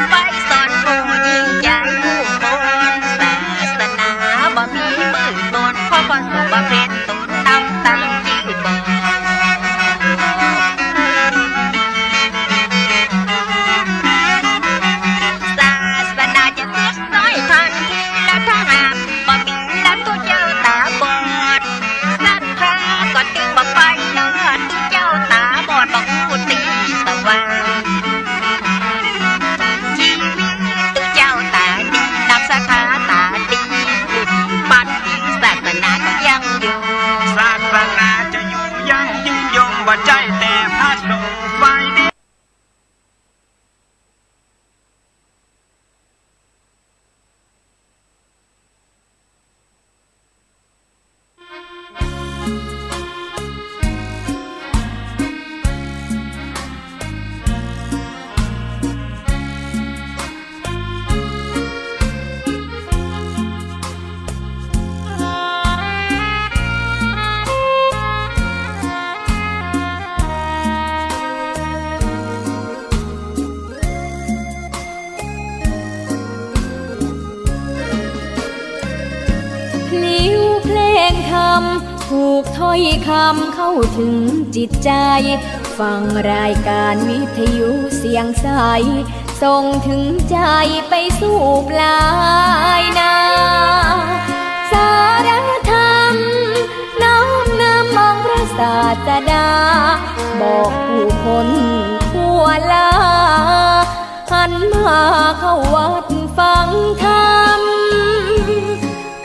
B: ไปสอนผู้ยิ่งใหญ่ผู้คนศาสนาบ่มีมือตนเพราะคนสุบเป็นตนนำตามที่บอก ศาสนาจะเล็กน้อยทันทีและถ้าหากบ่มีและตัวเจ้าตาบอดศรัทธาก็จึงบ่ไปเลิศตัวเจ้าตาบอดบ่ฮู้ตีสว่างชีวิตตัวเจ้าตาดีนับสาขาตาดีปัจจุบันศาสนาก็ยังอยู่
A: ศาสนาจะอยู่ยังยืนยงบ่ใจแต่พระสงฆ์ฝ่ายเดียว
H: ถูกถ้อยคำเข้าถึงจิตใจฟังรายการวิทยุเสียงใสส่งถึงใจไปสู่ปลายนาสารธรรมน้อมนำมองพระศาสดาบอกผู้คนทั่วลาหันมาเข้าวัดฟังธรรม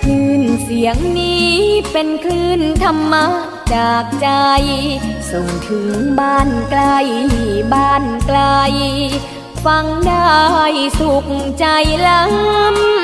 H: คลื่นเสียงนี้เป็นคลื่นธรรมะจากใจส่งถึงบ้านไกลบ้านไกลฟังได้สุขใจล้ำ